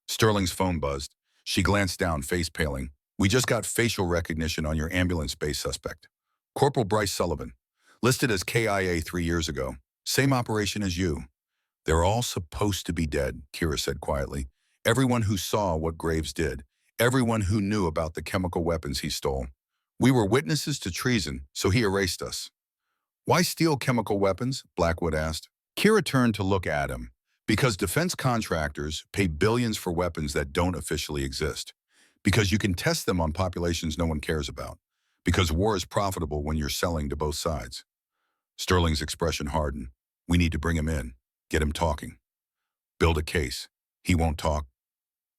Sterling's phone buzzed. She glanced down, face paling. We just got facial recognition on your ambulance bay suspect. Corporal Bryce Sullivan. Listed as KIA 3 years ago. Same operation as you. They're all supposed to be dead, Kira said quietly. Everyone who saw what Graves did. Everyone who knew about the chemical weapons he stole. We were witnesses to treason, so he erased us. Why steal chemical weapons? Blackwood asked. Kira turned to look at him. Because defense contractors pay billions for weapons that don't officially exist. Because you can test them on populations no one cares about. Because war is profitable when you're selling to both sides. Sterling's expression hardened. We need to bring him in. Get him talking. Build a case. He won't talk,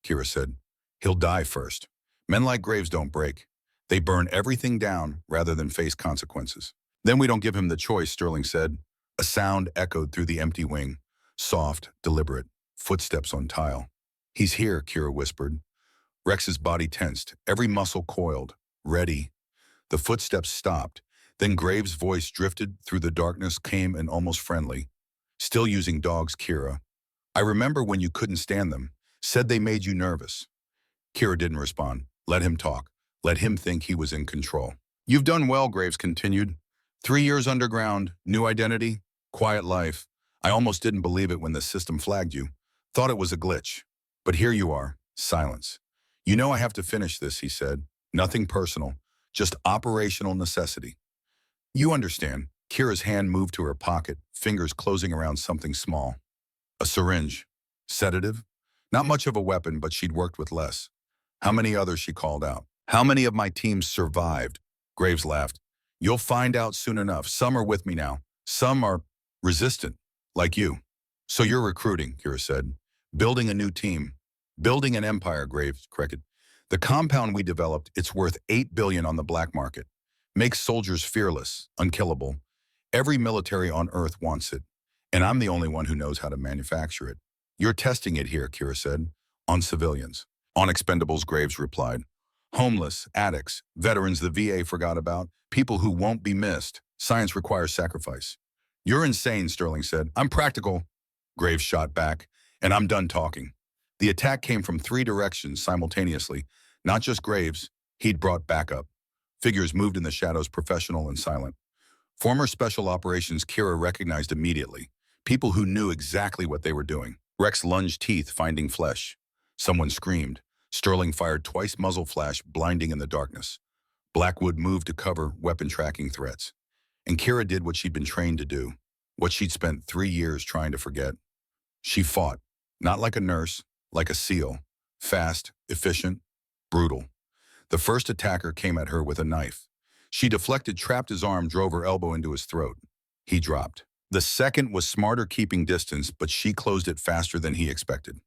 Kira said. He'll die first. Men like Graves don't break. They burn everything down rather than face consequences. Then we don't give him the choice, Sterling said. A sound echoed through the empty wing. Soft, deliberate, footsteps on tile. He's here, Kira whispered. Rex's body tensed, every muscle coiled. Ready. The footsteps stopped. Then Graves' voice drifted through the darkness, came and almost friendly. Still using dogs, Kira. I remember when you couldn't stand them. Said they made you nervous. Kira didn't respond. Let him talk. Let him think he was in control. You've done well, Graves continued. 3 years underground, new identity, quiet life. I almost didn't believe it when the system flagged you. Thought it was a glitch. But here you are, silence. You know I have to finish this, he said. Nothing personal, just operational necessity. You understand. Kira's hand moved to her pocket, fingers closing around something small. A syringe. Sedative? Not much of a weapon, but she'd worked with less. How many others, she called out. How many of my team survived? Graves laughed. You'll find out soon enough. Some are with me now. Some are resistant, like you. So you're recruiting, Kira said. Building a new team. Building an empire, Graves corrected. The compound we developed, it's worth $8 billion on the black market. Makes soldiers fearless, unkillable. Every military on Earth wants it. And I'm the only one who knows how to manufacture it. You're testing it here, Kira said. On civilians. On expendables, Graves replied. Homeless, addicts, veterans the VA forgot about, people who won't be missed. Science requires sacrifice. You're insane, Sterling said. I'm practical. Graves shot back. And I'm done talking. The attack came from 3 directions simultaneously. Not just Graves. He'd brought backup. Figures moved in the shadows, professional and silent. Former special operations Kira recognized immediately. People who knew exactly what they were doing. Rex lunged teeth, finding flesh. Someone screamed. Sterling fired twice, muzzle flash, blinding in the darkness. Blackwood moved to cover weapon tracking threats. And Kira did what she'd been trained to do. What she'd spent 3 years trying to forget. She fought. Not like a nurse, like a SEAL. Fast, efficient, brutal. The first attacker came at her with a knife. She deflected, trapped his arm, drove her elbow into his throat. He dropped. The second was smarter, keeping distance, but she closed it faster than he expected.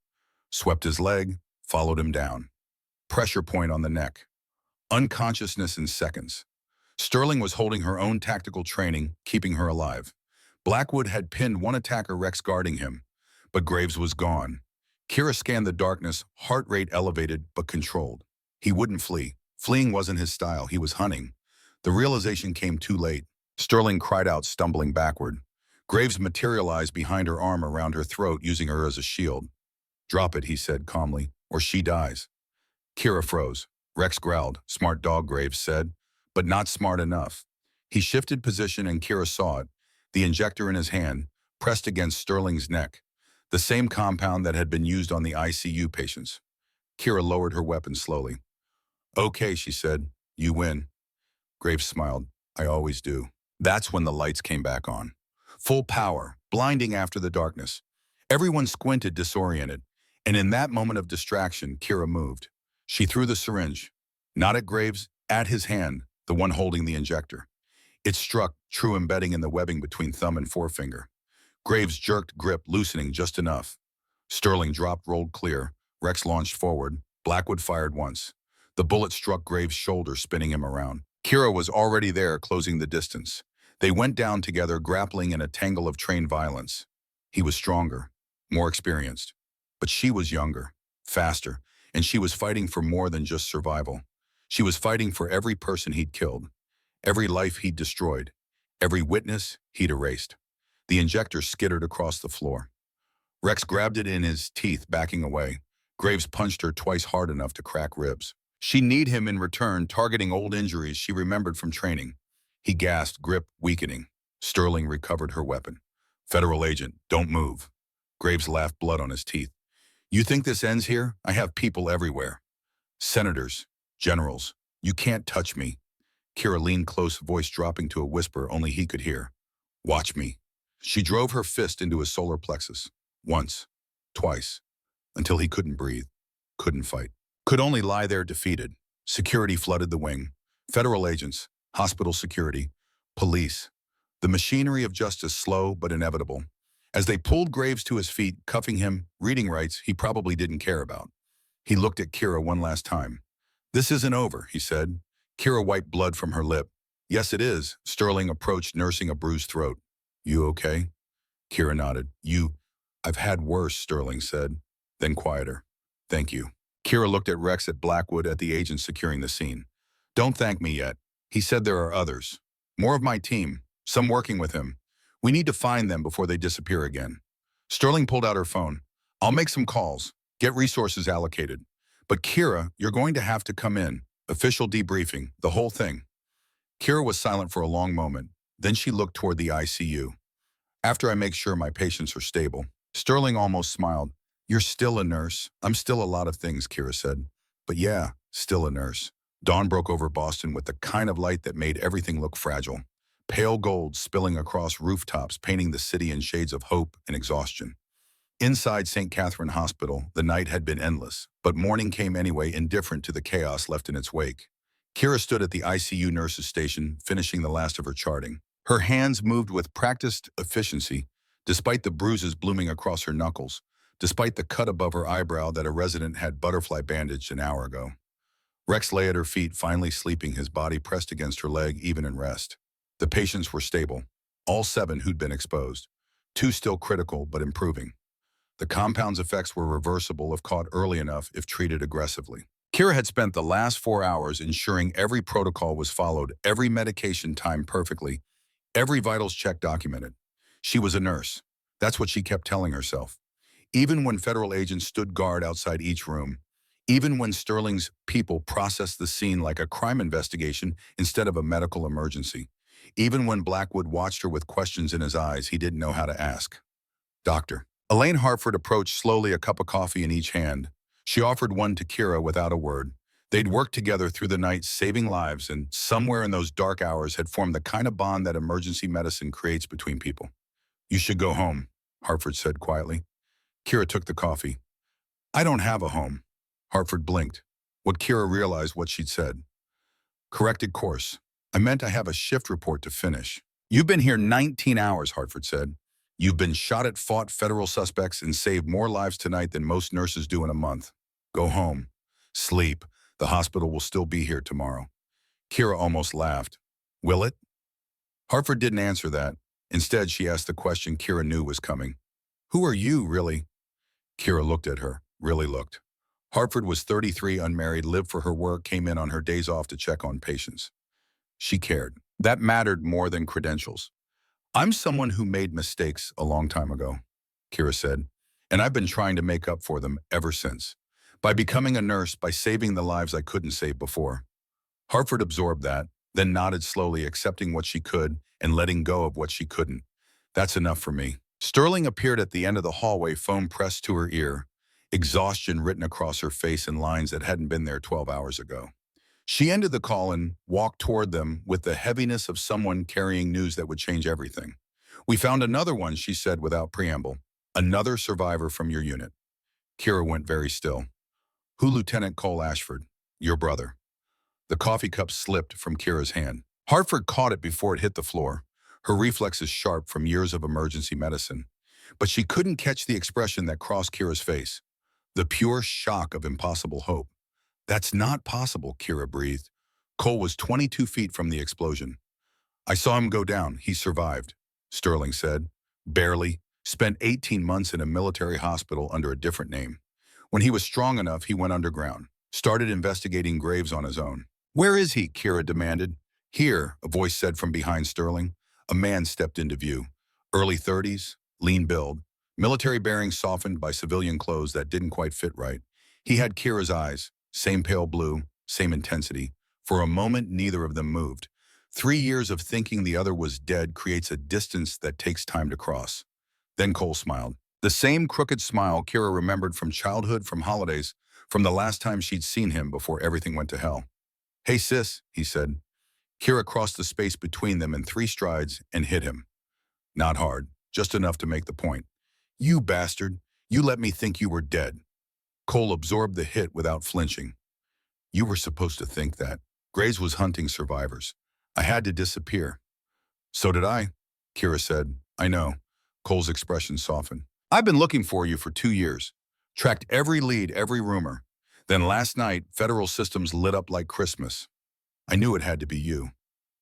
Swept his leg, followed him down. Pressure point on the neck. Unconsciousness in seconds. Sterling was holding her own tactical training, keeping her alive. Blackwood had pinned one attacker, Rex guarding him. But Graves was gone. Kira scanned the darkness, heart rate elevated but controlled. He wouldn't flee. Fleeing wasn't his style. He was hunting. The realization came too late. Sterling cried out, stumbling backward. Graves materialized behind her arm around her throat, using her as a shield. Drop it, he said calmly, or she dies. Kira froze. Rex growled. Smart dog, Graves said, but not smart enough. He shifted position and Kira saw it. The injector in his hand, pressed against Sterling's neck. The same compound that had been used on the ICU patients. Kira lowered her weapon slowly. Okay, she said. You win. Graves smiled. I always do. That's when the lights came back on. Full power, blinding after the darkness. Everyone squinted, disoriented. And in that moment of distraction, Kira moved. She threw the syringe. Not at Graves, at his hand, the one holding the injector. It struck, true embedding in the webbing between thumb and forefinger. Graves jerked grip, loosening just enough. Sterling dropped, rolled clear. Rex launched forward. Blackwood fired once. The bullet struck Graves' shoulder, spinning him around. Kira was already there, closing the distance. They went down together, grappling in a tangle of trained violence. He was stronger, more experienced. But she was younger, faster, and she was fighting for more than just survival. She was fighting for every person he'd killed, every life he'd destroyed, every witness he'd erased. The injector skittered across the floor. Rex grabbed it in his teeth, backing away. Graves punched her twice hard enough to crack ribs. She kneed him in return, targeting old injuries she remembered from training. He gasped, grip weakening. Sterling recovered her weapon. "Federal agent, don't move." Graves laughed, blood on his teeth. "You think this ends here? I have people everywhere. Senators, generals. You can't touch me." Kira leaned close, voice dropping to a whisper only he could hear. "Watch me." She drove her fist into his solar plexus. Once, twice, until he couldn't breathe, couldn't fight, could only lie there defeated. Security flooded the wing. Federal agents, hospital security, police. The machinery of justice, slow but inevitable. As they pulled Graves to his feet, cuffing him, reading rights he probably didn't care about. He looked at Kira one last time. "This isn't over," he said. Kira wiped blood from her lip. "Yes, it is." Sterling approached, nursing a bruised throat. "You okay?" Kira nodded. "I've had worse," Sterling said. Then quieter. "Thank you." Kira looked at Rex, at Blackwood, at the agent securing the scene. "Don't thank me yet. He said there are others. More of my team, some working with him. We need to find them before they disappear again." Sterling pulled out her phone. "I'll make some calls, get resources allocated. But Kira, you're going to have to come in. Official debriefing, the whole thing." Kira was silent for a long moment. Then she looked toward the ICU. "After I make sure my patients are stable." Sterling almost smiled. "You're still a nurse." "I'm still a lot of things," Kira said. "But yeah, still a nurse." Dawn broke over Boston with the kind of light that made everything look fragile. Pale gold spilling across rooftops, painting the city in shades of hope and exhaustion. Inside St. Catherine Hospital, the night had been endless, but morning came anyway, indifferent to the chaos left in its wake. Kira stood at the ICU nurse's station, finishing the last of her charting. Her hands moved with practiced efficiency, despite the bruises blooming across her knuckles, despite the cut above her eyebrow that a resident had butterfly bandaged an hour ago. Rex lay at her feet, finally sleeping, his body pressed against her leg, even in rest. The patients were stable, all 7 who'd been exposed, 2 still critical but improving. The compound's effects were reversible if caught early enough, if treated aggressively. Kira had spent the last 4 hours ensuring every protocol was followed, every medication timed perfectly, every vitals check documented. She was a nurse. That's what she kept telling herself. Even when federal agents stood guard outside each room, even when Sterling's people processed the scene like a crime investigation instead of a medical emergency, even when Blackwood watched her with questions in his eyes he didn't know how to ask. "Doctor." Elaine Hartford approached slowly, a cup of coffee in each hand. She offered one to Kira without a word. They'd worked together through the night, saving lives, and somewhere in those dark hours had formed the kind of bond that emergency medicine creates between people. "You should go home," Hartford said quietly. Kira took the coffee. "I don't have a home." Hartford blinked. What Kira realized what she'd said. "Corrected course. I meant I have a shift report to finish." "You've been here 19 hours, Hartford said. "You've been shot at, fought federal suspects, and saved more lives tonight than most nurses do in a month. Go home. Sleep. The hospital will still be here tomorrow." Kira almost laughed. "Will it?" Hartford didn't answer that. Instead, she asked the question Kira knew was coming. "Who are you, really?" Kira looked at her, really looked. Hartford was 33, unmarried, lived for her work, came in on her days off to check on patients. She cared. That mattered more than credentials. "I'm someone who made mistakes a long time ago," Kira said, "and I've been trying to make up for them ever since. By becoming a nurse, by saving the lives I couldn't save before." Hartford absorbed that, then nodded slowly, accepting what she could and letting go of what she couldn't. "That's enough for me." Sterling appeared at the end of the hallway, phone pressed to her ear, exhaustion written across her face in lines that hadn't been there 12 hours ago. She ended the call and walked toward them with the heaviness of someone carrying news that would change everything. "We found another one," she said without preamble. "Another survivor from your unit." Kira went very still. "Who?" "Lieutenant Cole Ashford, your brother." The coffee cup slipped from Kira's hand. Hartford caught it before it hit the floor, her reflexes sharp from years of emergency medicine. But she couldn't catch the expression that crossed Kira's face, the pure shock of impossible hope. That's not possible, Kira breathed. Cole was 22 feet from the explosion. I saw him go down. He survived, Sterling said. Barely. Spent 18 months in a military hospital under a different name. When he was strong enough, he went underground. Started investigating graves on his own. Where is he? Kira demanded. Here, a voice said from behind Sterling. A man stepped into view. Early 30s, lean build. Military bearings softened by civilian clothes that didn't quite fit right. He had Kira's eyes. Same pale blue, same intensity. For a moment, neither of them moved. 3 years of thinking the other was dead creates a distance that takes time to cross. Then Cole smiled. The same crooked smile Kira remembered from childhood, from holidays, from the last time she'd seen him before everything went to hell. Hey sis, he said. Kira crossed the space between them in 3 strides and hit him. Not hard, just enough to make the point. You bastard, you let me think you were dead. Cole absorbed the hit without flinching. You were supposed to think that. Graves was hunting survivors. I had to disappear. So did I, Kira said. I know. Cole's expression softened. I've been looking for you for 2 years. Tracked every lead, every rumor. Then last night, federal systems lit up like Christmas. I knew it had to be you.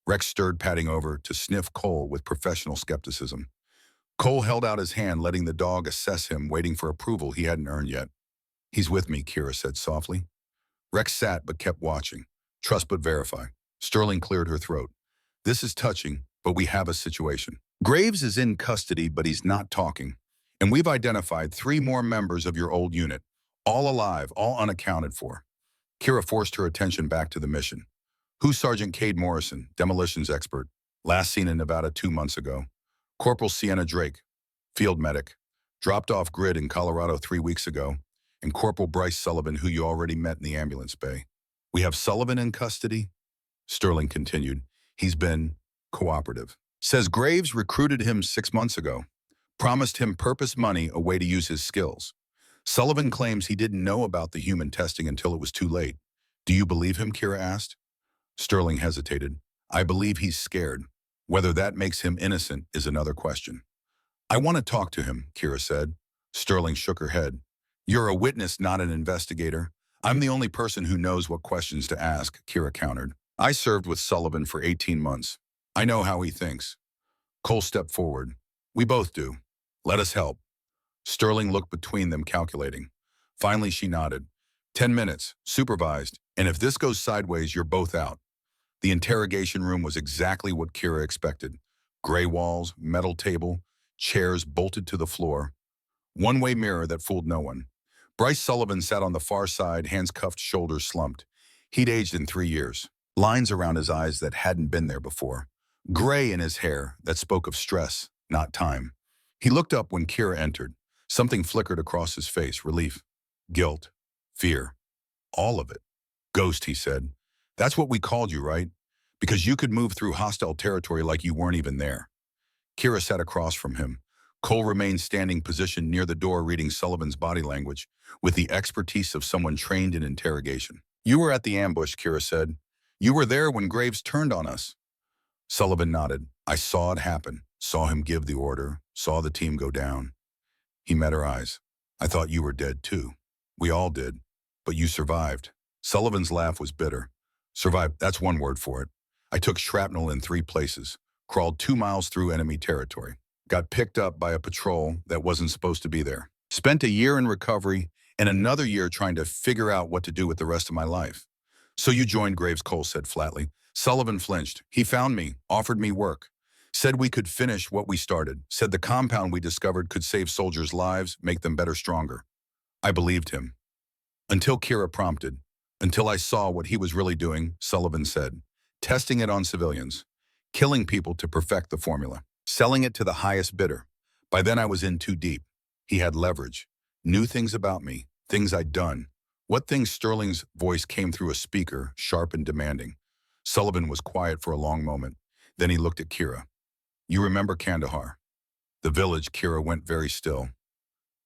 Rex stirred, padding over to sniff Cole with professional skepticism. Cole held out his hand, letting the dog assess him, waiting for approval he hadn't earned yet. He's with me, Kira said softly. Rex sat but kept watching. Trust but verify. Sterling cleared her throat. This is touching, but we have a situation. Graves is in custody, but he's not talking. And we've identified 3 more members of your old unit, all alive, all unaccounted for. Kira forced her attention back to the mission. Who's Sergeant Cade Morrison, demolitions expert, last seen in Nevada 2 months ago? Corporal Sienna Drake, field medic, dropped off grid in Colorado 3 weeks ago, and Corporal Bryce Sullivan, who you already met in the ambulance bay. We have Sullivan in custody? Sterling continued. He's been cooperative. Says Graves recruited him 6 months ago. Promised him purpose money, a way to use his skills. Sullivan claims he didn't know about the human testing until it was too late. Do you believe him, Kira asked. Sterling hesitated. I believe he's scared. Whether that makes him innocent is another question. I want to talk to him, Kira said. Sterling shook her head. You're a witness, not an investigator. I'm the only person who knows what questions to ask, Kira countered. I served with Sullivan for 18 months. I know how he thinks. Cole stepped forward. We both do. Let us help. Sterling looked between them, calculating. Finally, she nodded. 10 minutes, supervised, and if this goes sideways, you're both out. The interrogation room was exactly what Kira expected. Gray walls, metal table, chairs bolted to the floor. One-way mirror that fooled no one. Bryce Sullivan sat on the far side, hands cuffed, shoulders slumped. He'd aged in 3 years. Lines around his eyes that hadn't been there before. Gray in his hair that spoke of stress, not time. He looked up when Kira entered. Something flickered across his face, relief, guilt, fear, all of it. Ghost, he said. That's what we called you, right? Because you could move through hostile territory like you weren't even there. Kira sat across from him. Cole remained standing, positioned near the door, reading Sullivan's body language with the expertise of someone trained in interrogation. You were at the ambush, Kira said. You were there when Graves turned on us. Sullivan nodded. I saw it happen, saw him give the order, saw the team go down. He met her eyes. I thought you were dead too. We all did. But you survived. Sullivan's laugh was bitter. Survived, that's one word for it. I took shrapnel in 3 places, crawled 2 miles through enemy territory, got picked up by a patrol that wasn't supposed to be there, spent a year in recovery and another year trying to figure out what to do with the rest of my life. So you joined Graves, Cole said flatly. Sullivan flinched. He found me, offered me work, said we could finish what we started, said the compound we discovered could save soldiers' lives, make them better, stronger. I believed him. Until Kira prompted. Until I saw what he was really doing, Sullivan said. Testing it on civilians. Killing people to perfect the formula. Selling it to the highest bidder. By then I was in too deep. He had leverage. Knew things about me. Things I'd done. What things? Sterling's voice came through a speaker, sharp and demanding. Sullivan was quiet for a long moment. Then he looked at Kira. You remember Kandahar? The village. Kira went very still.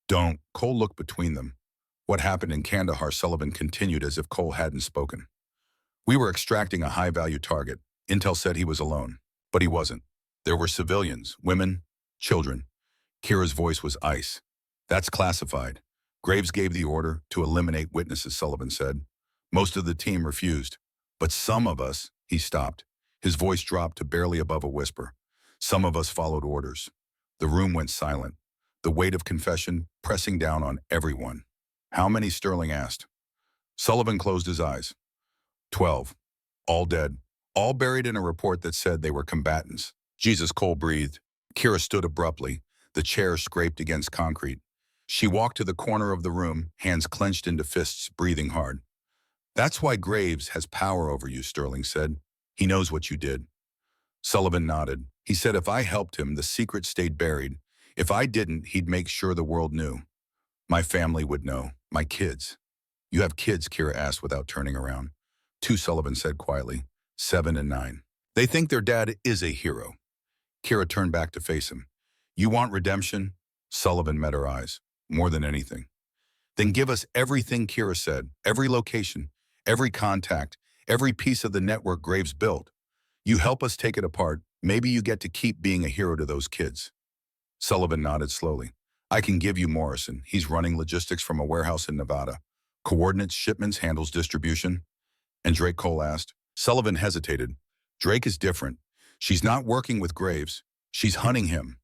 Don't. Cole looked between them. What happened in Kandahar? Sullivan continued as if Cole hadn't spoken. We were extracting a high-value target, Intel said he was alone, but he wasn't. There were civilians, women, children. Kira's voice was ice. That's classified. Graves gave the order to eliminate witnesses, Sullivan said. Most of the team refused. But some of us, he stopped. His voice dropped to barely above a whisper. Some of us followed orders. The room went silent, the weight of confession pressing down on everyone. How many, Sterling asked. Sullivan closed his eyes. 12. All dead. All buried in a report that said they were combatants. Jesus, Cole breathed. Kira stood abruptly. The chair scraped against concrete. She walked to the corner of the room, hands clenched into fists, breathing hard. That's why Graves has power over you, Sterling said. He knows what you did. Sullivan nodded. He said if I helped him, the secret stayed buried. If I didn't, he'd make sure the world knew. My family would know. My kids. You have kids, Kira asked without turning around. 2, Sullivan said quietly. 7 and 9. They think their dad is a hero. Kira turned back to face him. You want redemption? Sullivan met her eyes. More than anything. Then give us everything, Kira said. Every location, every contact, every piece of the network Graves built. You help us take it apart. Maybe you get to keep being a hero to those kids. Sullivan nodded slowly. I can give you Morrison. He's running logistics from a warehouse in Nevada. Coordinates, shipments, handles distribution. And Drake, Cole asked. Sullivan hesitated. Drake is different. She's not working with Graves. She's hunting him.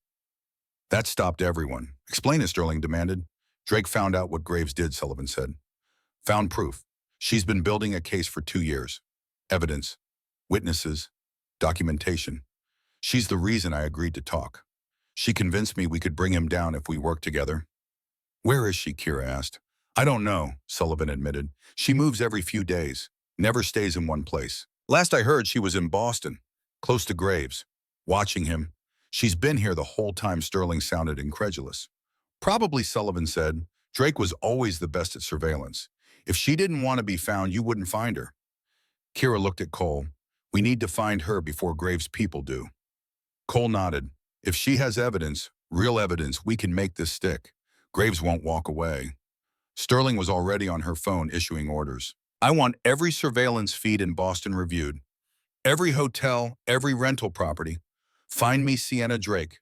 That stopped everyone. Explain it, Sterling demanded. Drake found out what Graves did, Sullivan said. Found proof. She's been building a case for 2 years. Evidence. Witnesses. Documentation. She's the reason I agreed to talk. She convinced me we could bring him down if we worked together. Where is she, Kira asked. I don't know, Sullivan admitted. She moves every few days. Never stays in one place. Last I heard, she was in Boston, close to Graves, watching him. She's been here the whole time. Sterling sounded incredulous. Probably, Sullivan said. Drake was always the best at surveillance. If she didn't want to be found, you wouldn't find her. Kira looked at Cole. We need to find her before Graves' people do. Cole nodded. If she has evidence, real evidence, we can make this stick. Graves won't walk away. Sterling was already on her phone issuing orders. I want every surveillance feed in Boston reviewed. Every hotel, every rental property. Find me Sienna Drake.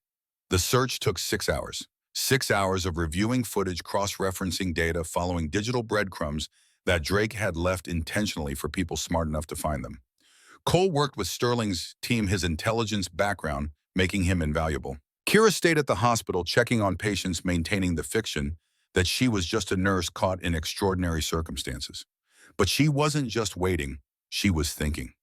The search took 6 hours. 6 hours of reviewing footage, cross-referencing data, following digital breadcrumbs that Drake had left intentionally for people smart enough to find them. Cole worked with Sterling's team, his intelligence background, making him invaluable. Kira stayed at the hospital, checking on patients, maintaining the fiction that she was just a nurse caught in extraordinary circumstances. But she wasn't just waiting, she was thinking.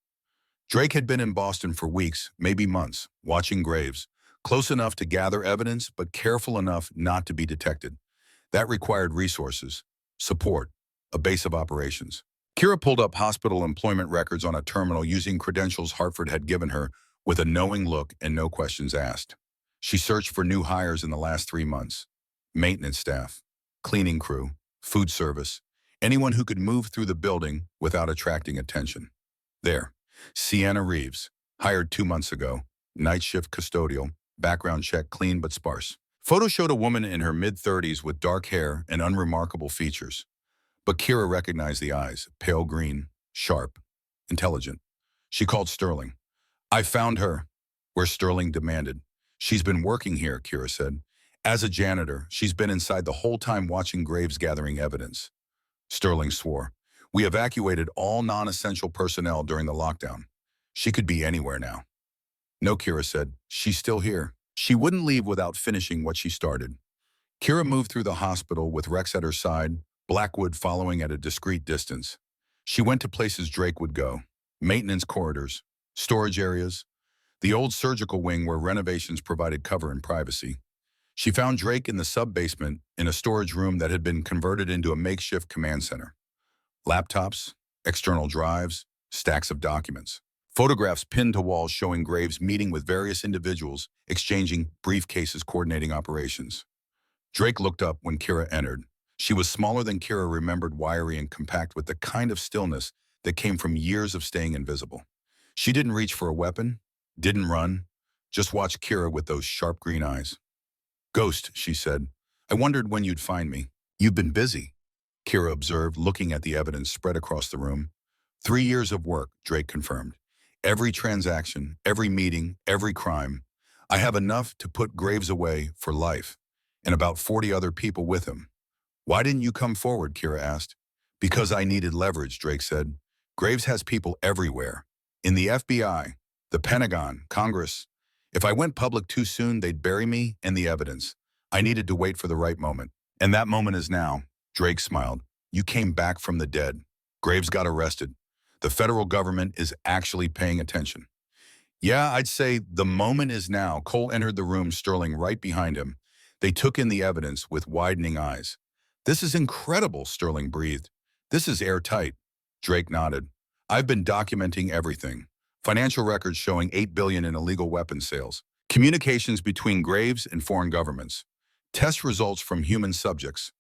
Drake had been in Boston for weeks, maybe months, watching Graves, close enough to gather evidence, but careful enough not to be detected. That required resources, support, a base of operations. Kira pulled up hospital employment records on a terminal using credentials Hartford had given her with a knowing look and no questions asked. She searched for new hires in the last 3 months. Maintenance staff, cleaning crew, food service, anyone who could move through the building without attracting attention. There, Sienna Reeves, hired 2 months ago, night shift custodial, background check clean but sparse. Photo showed a woman in her mid-30s with dark hair and unremarkable features. But Kira recognized the eyes, pale green, sharp, intelligent. She called Sterling. I found her, where Sterling demanded. She's been working here, Kira said. As a janitor, she's been inside the whole time watching Graves gathering evidence. Sterling swore. We evacuated all non-essential personnel during the lockdown. She could be anywhere now. No, Kira said. She's still here. She wouldn't leave without finishing what she started. Kira moved through the hospital with Rex at her side, Blackwood following at a discreet distance. She went to places Drake would go. Maintenance corridors, storage areas, the old surgical wing where renovations provided cover and privacy. She found Drake in the sub-basement in a storage room that had been converted into a makeshift command center. Laptops, external drives, stacks of documents. Photographs pinned to walls showing Graves meeting with various individuals, exchanging briefcases, coordinating operations. Drake looked up when Kira entered. She was smaller than Kira remembered, wiry and compact with the kind of stillness that came from years of staying invisible. She didn't reach for a weapon, didn't run, just watched Kira with those sharp green eyes. Ghost, she said. I wondered when you'd find me. You've been busy, Kira observed, looking at the evidence spread across the room. 3 years of work, Drake confirmed. Every transaction, every meeting, every crime. I have enough to put Graves away for life, and about 40 other people with him. Why didn't you come forward, Kira asked. Because I needed leverage, Drake said. Graves has people everywhere. In the FBI, the Pentagon, Congress. If I went public too soon, they'd bury me and the evidence. I needed to wait for the right moment. And that moment is now. Drake smiled. You came back from the dead. Graves got arrested. The federal government is actually paying attention. Yeah, I'd say the moment is now. Cole entered the room, Sterling right behind him. They took in the evidence with widening eyes. This is incredible, Sterling breathed. This is airtight. Drake nodded. I've been documenting everything. Financial records showing $8 billion in illegal weapons sales. Communications between Graves and foreign governments. Test results from human subjects.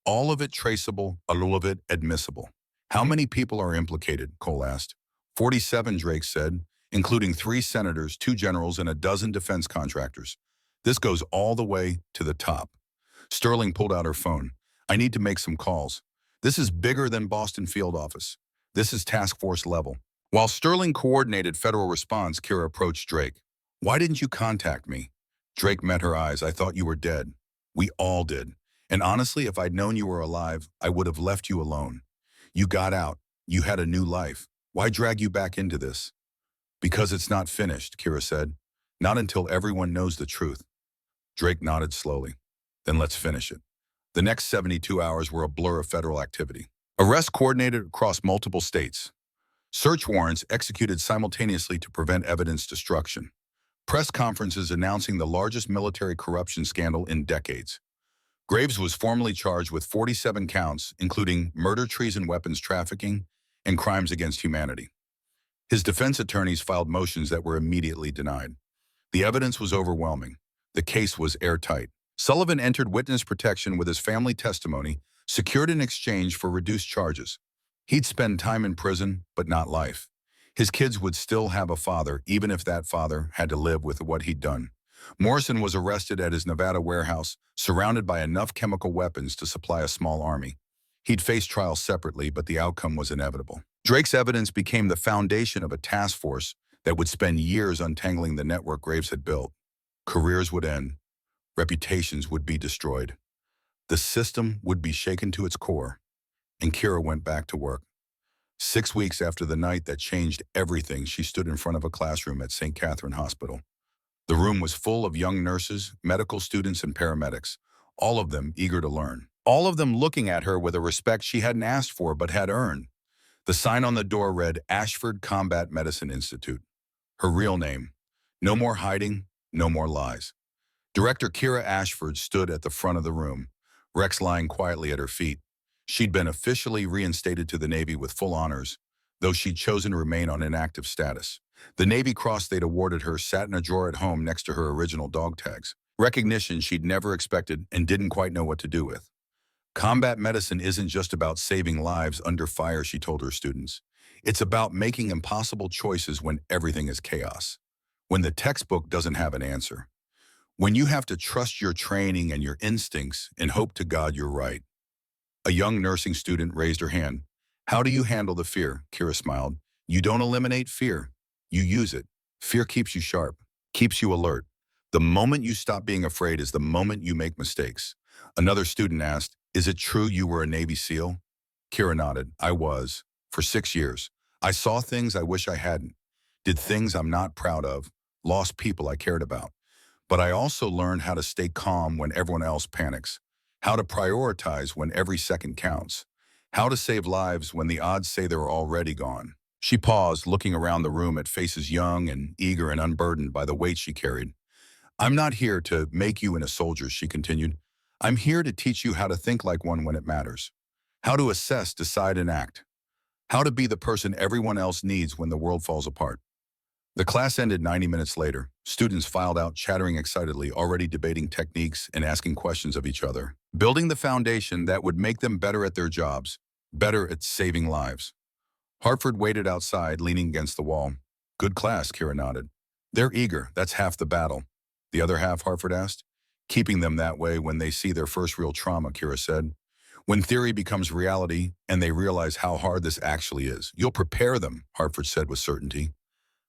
All of it traceable, all of it admissible. How many people are implicated? Cole asked. 47, Drake said, including 3 senators, 2 generals, and a dozen defense contractors. This goes all the way to the top. Sterling pulled out her phone. I need to make some calls. This is bigger than Boston field office. This is task force level. While Sterling coordinated federal response, Kira approached Drake. Why didn't you contact me? Drake met her eyes. I thought you were dead. We all did. And honestly, if I'd known you were alive, I would have left you alone. You got out. You had a new life. Why drag you back into this? Because it's not finished, Kira said. Not until everyone knows the truth. Drake nodded slowly. Then let's finish it. The next 72 hours were a blur of federal activity. Arrests coordinated across multiple states. Search warrants executed simultaneously to prevent evidence destruction. Press conferences announcing the largest military corruption scandal in decades. Graves was formally charged with 47 counts, including murder, treason, weapons trafficking, and crimes against humanity. His defense attorneys filed motions that were immediately denied. The evidence was overwhelming. The case was airtight. Sullivan entered witness protection with his family testimony, secured in exchange for reduced charges. He'd spend time in prison, but not life. His kids would still have a father, even if that father had to live with what he'd done. Morrison was arrested at his Nevada warehouse, surrounded by enough chemical weapons to supply a small army. He'd face trial separately, but the outcome was inevitable. Drake's evidence became the foundation of a task force that would spend years untangling the network Graves had built. Careers would end. Reputations would be destroyed. The system would be shaken to its core. And Kira went back to work. 6 weeks after the night that changed everything, she stood in front of a classroom at St. Catherine Hospital. The room was full of young nurses, medical students, and paramedics, all of them eager to learn. All of them looking at her with a respect she hadn't asked for but had earned. The sign on the door read Ashford Combat Medicine Institute. Her real name. No more hiding, no more lies. Director Kira Ashford stood at the front of the room, Rex lying quietly at her feet. She'd been officially reinstated to the Navy with full honors, though she'd chosen to remain on inactive status. The Navy Cross they'd awarded her sat in a drawer at home next to her original dog tags, recognition she'd never expected and didn't quite know what to do with. Combat medicine isn't just about saving lives under fire, she told her students. It's about making impossible choices when everything is chaos, when the textbook doesn't have an answer, when you have to trust your training and your instincts and hope to God you're right. A young nursing student raised her hand. How do you handle the fear? Kira smiled. You don't eliminate fear. You use it. Fear keeps you sharp, keeps you alert. The moment you stop being afraid is the moment you make mistakes. Another student asked, is it true you were a Navy SEAL? Kira nodded. I was. For 6 years. I saw things I wish I hadn't. Did things I'm not proud of. Lost people I cared about. But I also learned how to stay calm when everyone else panics. How to prioritize when every second counts. How to save lives when the odds say they're already gone. She paused, looking around the room at faces young and eager and unburdened by the weight she carried. I'm not here to make you into soldiers, she continued. I'm here to teach you how to think like one when it matters. How to assess, decide, and act. How to be the person everyone else needs when the world falls apart. The class ended 90 minutes later. Students filed out, chattering excitedly, already debating techniques and asking questions of each other, building the foundation that would make them better at their jobs, better at saving lives. Hartford waited outside, leaning against the wall. Good class, Kira nodded. They're eager, that's half the battle. The other half, Hartford asked. Keeping them that way when they see their first real trauma, Kira said. When theory becomes reality and they realize how hard this actually is. You'll prepare them, Hartford said with certainty.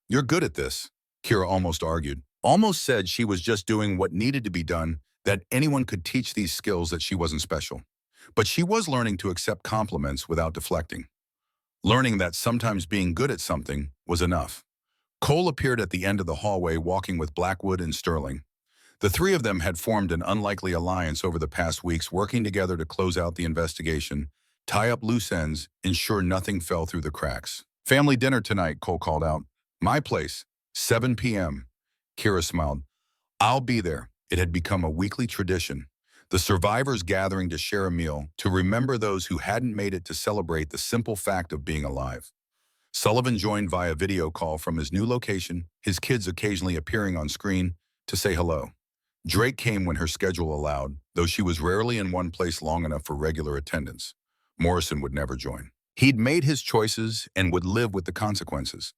You're good at this, Kira almost argued. Almost said she was just doing what needed to be done, that anyone could teach these skills, that she wasn't special. But she was learning to accept compliments without deflecting. Learning that sometimes being good at something was enough. Cole appeared at the end of the hallway walking with Blackwood and Sterling. The three of them had formed an unlikely alliance over the past weeks, working together to close out the investigation, tie up loose ends, ensure nothing fell through the cracks. Family dinner tonight, Cole called out. My place, 7 p.m. Kira smiled. I'll be there. It had become a weekly tradition. The survivors gathering to share a meal, to remember those who hadn't made it, to celebrate the simple fact of being alive. Sullivan joined via video call from his new location, his kids occasionally appearing on screen to say hello. Drake came when her schedule allowed, though she was rarely in one place long enough for regular attendance. Morrison would never join. He'd made his choices and would live with the consequences.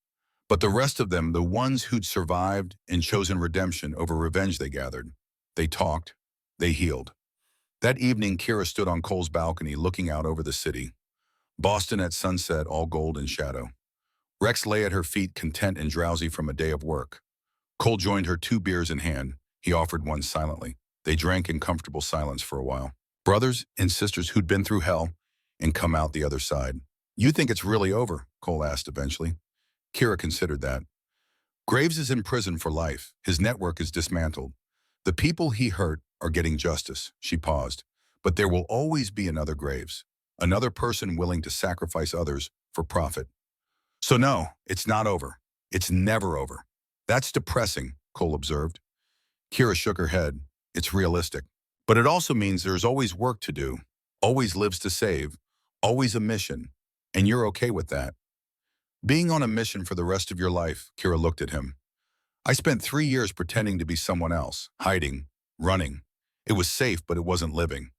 But the rest of them, the ones who'd survived and chosen redemption over revenge, they gathered. They talked. They healed. That evening, Kira stood on Cole's balcony looking out over the city. Boston at sunset, all gold and shadow. Rex lay at her feet, content and drowsy from a day of work. Cole joined her, 2 beers in hand. He offered one silently. They drank in comfortable silence for a while. Brothers and sisters who'd been through hell and come out the other side. You think it's really over? Cole asked eventually. Kira considered that. Graves is in prison for life. His network is dismantled. The people he hurt are getting justice. She paused. But there will always be another Graves. Another person willing to sacrifice others for profit. So no, it's not over. It's never over. That's depressing, Cole observed. Kira shook her head. It's realistic. But it also means there's always work to do, always lives to save, always a mission. And you're okay with that. Being on a mission for the rest of your life, Kira looked at him. I spent 3 years pretending to be someone else, hiding, running. It was safe, but it wasn't living.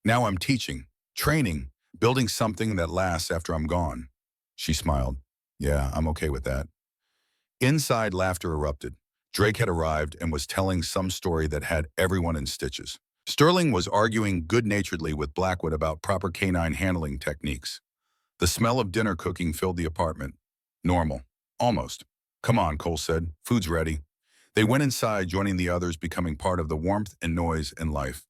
Now I'm teaching, training, building something that lasts after I'm gone. She smiled. Yeah, I'm okay with that. Inside, laughter erupted. Drake had arrived and was telling some story that had everyone in stitches. Sterling was arguing good-naturedly with Blackwood about proper canine handling techniques. The smell of dinner cooking filled the apartment. Normal. Almost. Come on, Cole said. Food's ready. They went inside, joining the others, becoming part of the warmth and noise and life.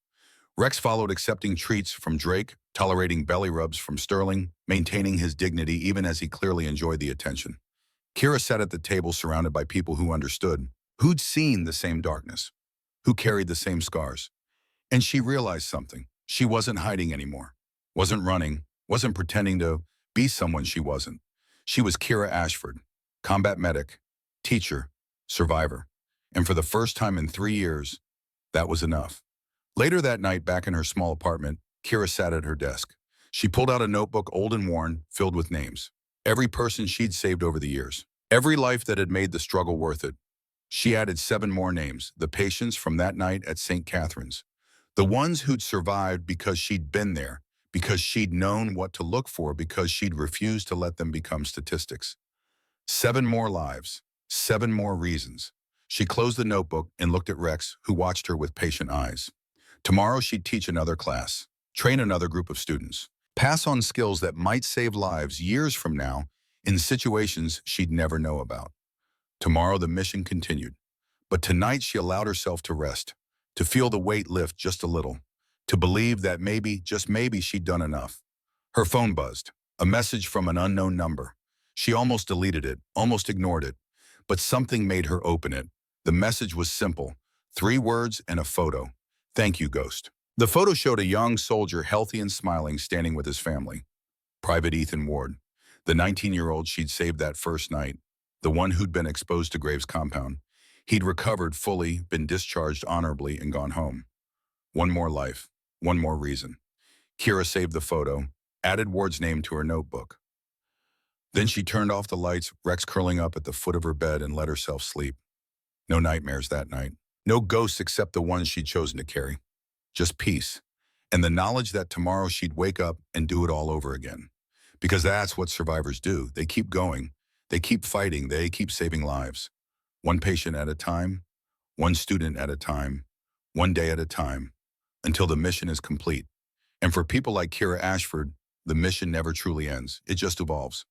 Rex followed, accepting treats from Drake, tolerating belly rubs from Sterling, maintaining his dignity even as he clearly enjoyed the attention. Kira sat at the table surrounded by people who understood, who'd seen the same darkness, who carried the same scars. And she realized something. She wasn't hiding anymore, wasn't running, wasn't pretending to be someone she wasn't. She was Kira Ashford, combat medic, teacher, survivor. And for the first time in 3 years, that was enough. Later that night, back in her small apartment, Kira sat at her desk. She pulled out a notebook, old and worn, filled with names. Every person she'd saved over the years. Every life that had made the struggle worth it. She added 7 more names, the patients from that night at St. Catherine's. The ones who'd survived because she'd been there, because she'd known what to look for, because she'd refused to let them become statistics. 7 more lives, 7 more reasons. She closed the notebook and looked at Rex, who watched her with patient eyes. Tomorrow she'd teach another class, train another group of students, pass on skills that might save lives years from now in situations she'd never know about. Tomorrow the mission continued, but tonight she allowed herself to rest, to feel the weight lift just a little, to believe that maybe, just maybe, she'd done enough. Her phone buzzed, a message from an unknown number. She almost deleted it, almost ignored it, but something made her open it. The message was simple, 3 words and a photo. Thank you, Ghost. The photo showed a young soldier, healthy and smiling, standing with his family. Private Ethan Ward, the 19-year-old she'd saved that first night, the one who'd been exposed to Graves' compound. He'd recovered fully, been discharged honorably, and gone home. One more life, one more reason. Kira saved the photo, added Ward's name to her notebook. Then she turned off the lights, Rex curling up at the foot of her bed, and let herself sleep. No nightmares that night. No ghosts except the ones she'd chosen to carry. Just peace. And the knowledge that tomorrow she'd wake up and do it all over again. Because that's what survivors do. They keep going. They keep fighting. They keep saving lives. One patient at a time, one student at a time, one day at a time, until the mission is complete. And for people like Kira Ashford, the mission never truly ends. It just evolves.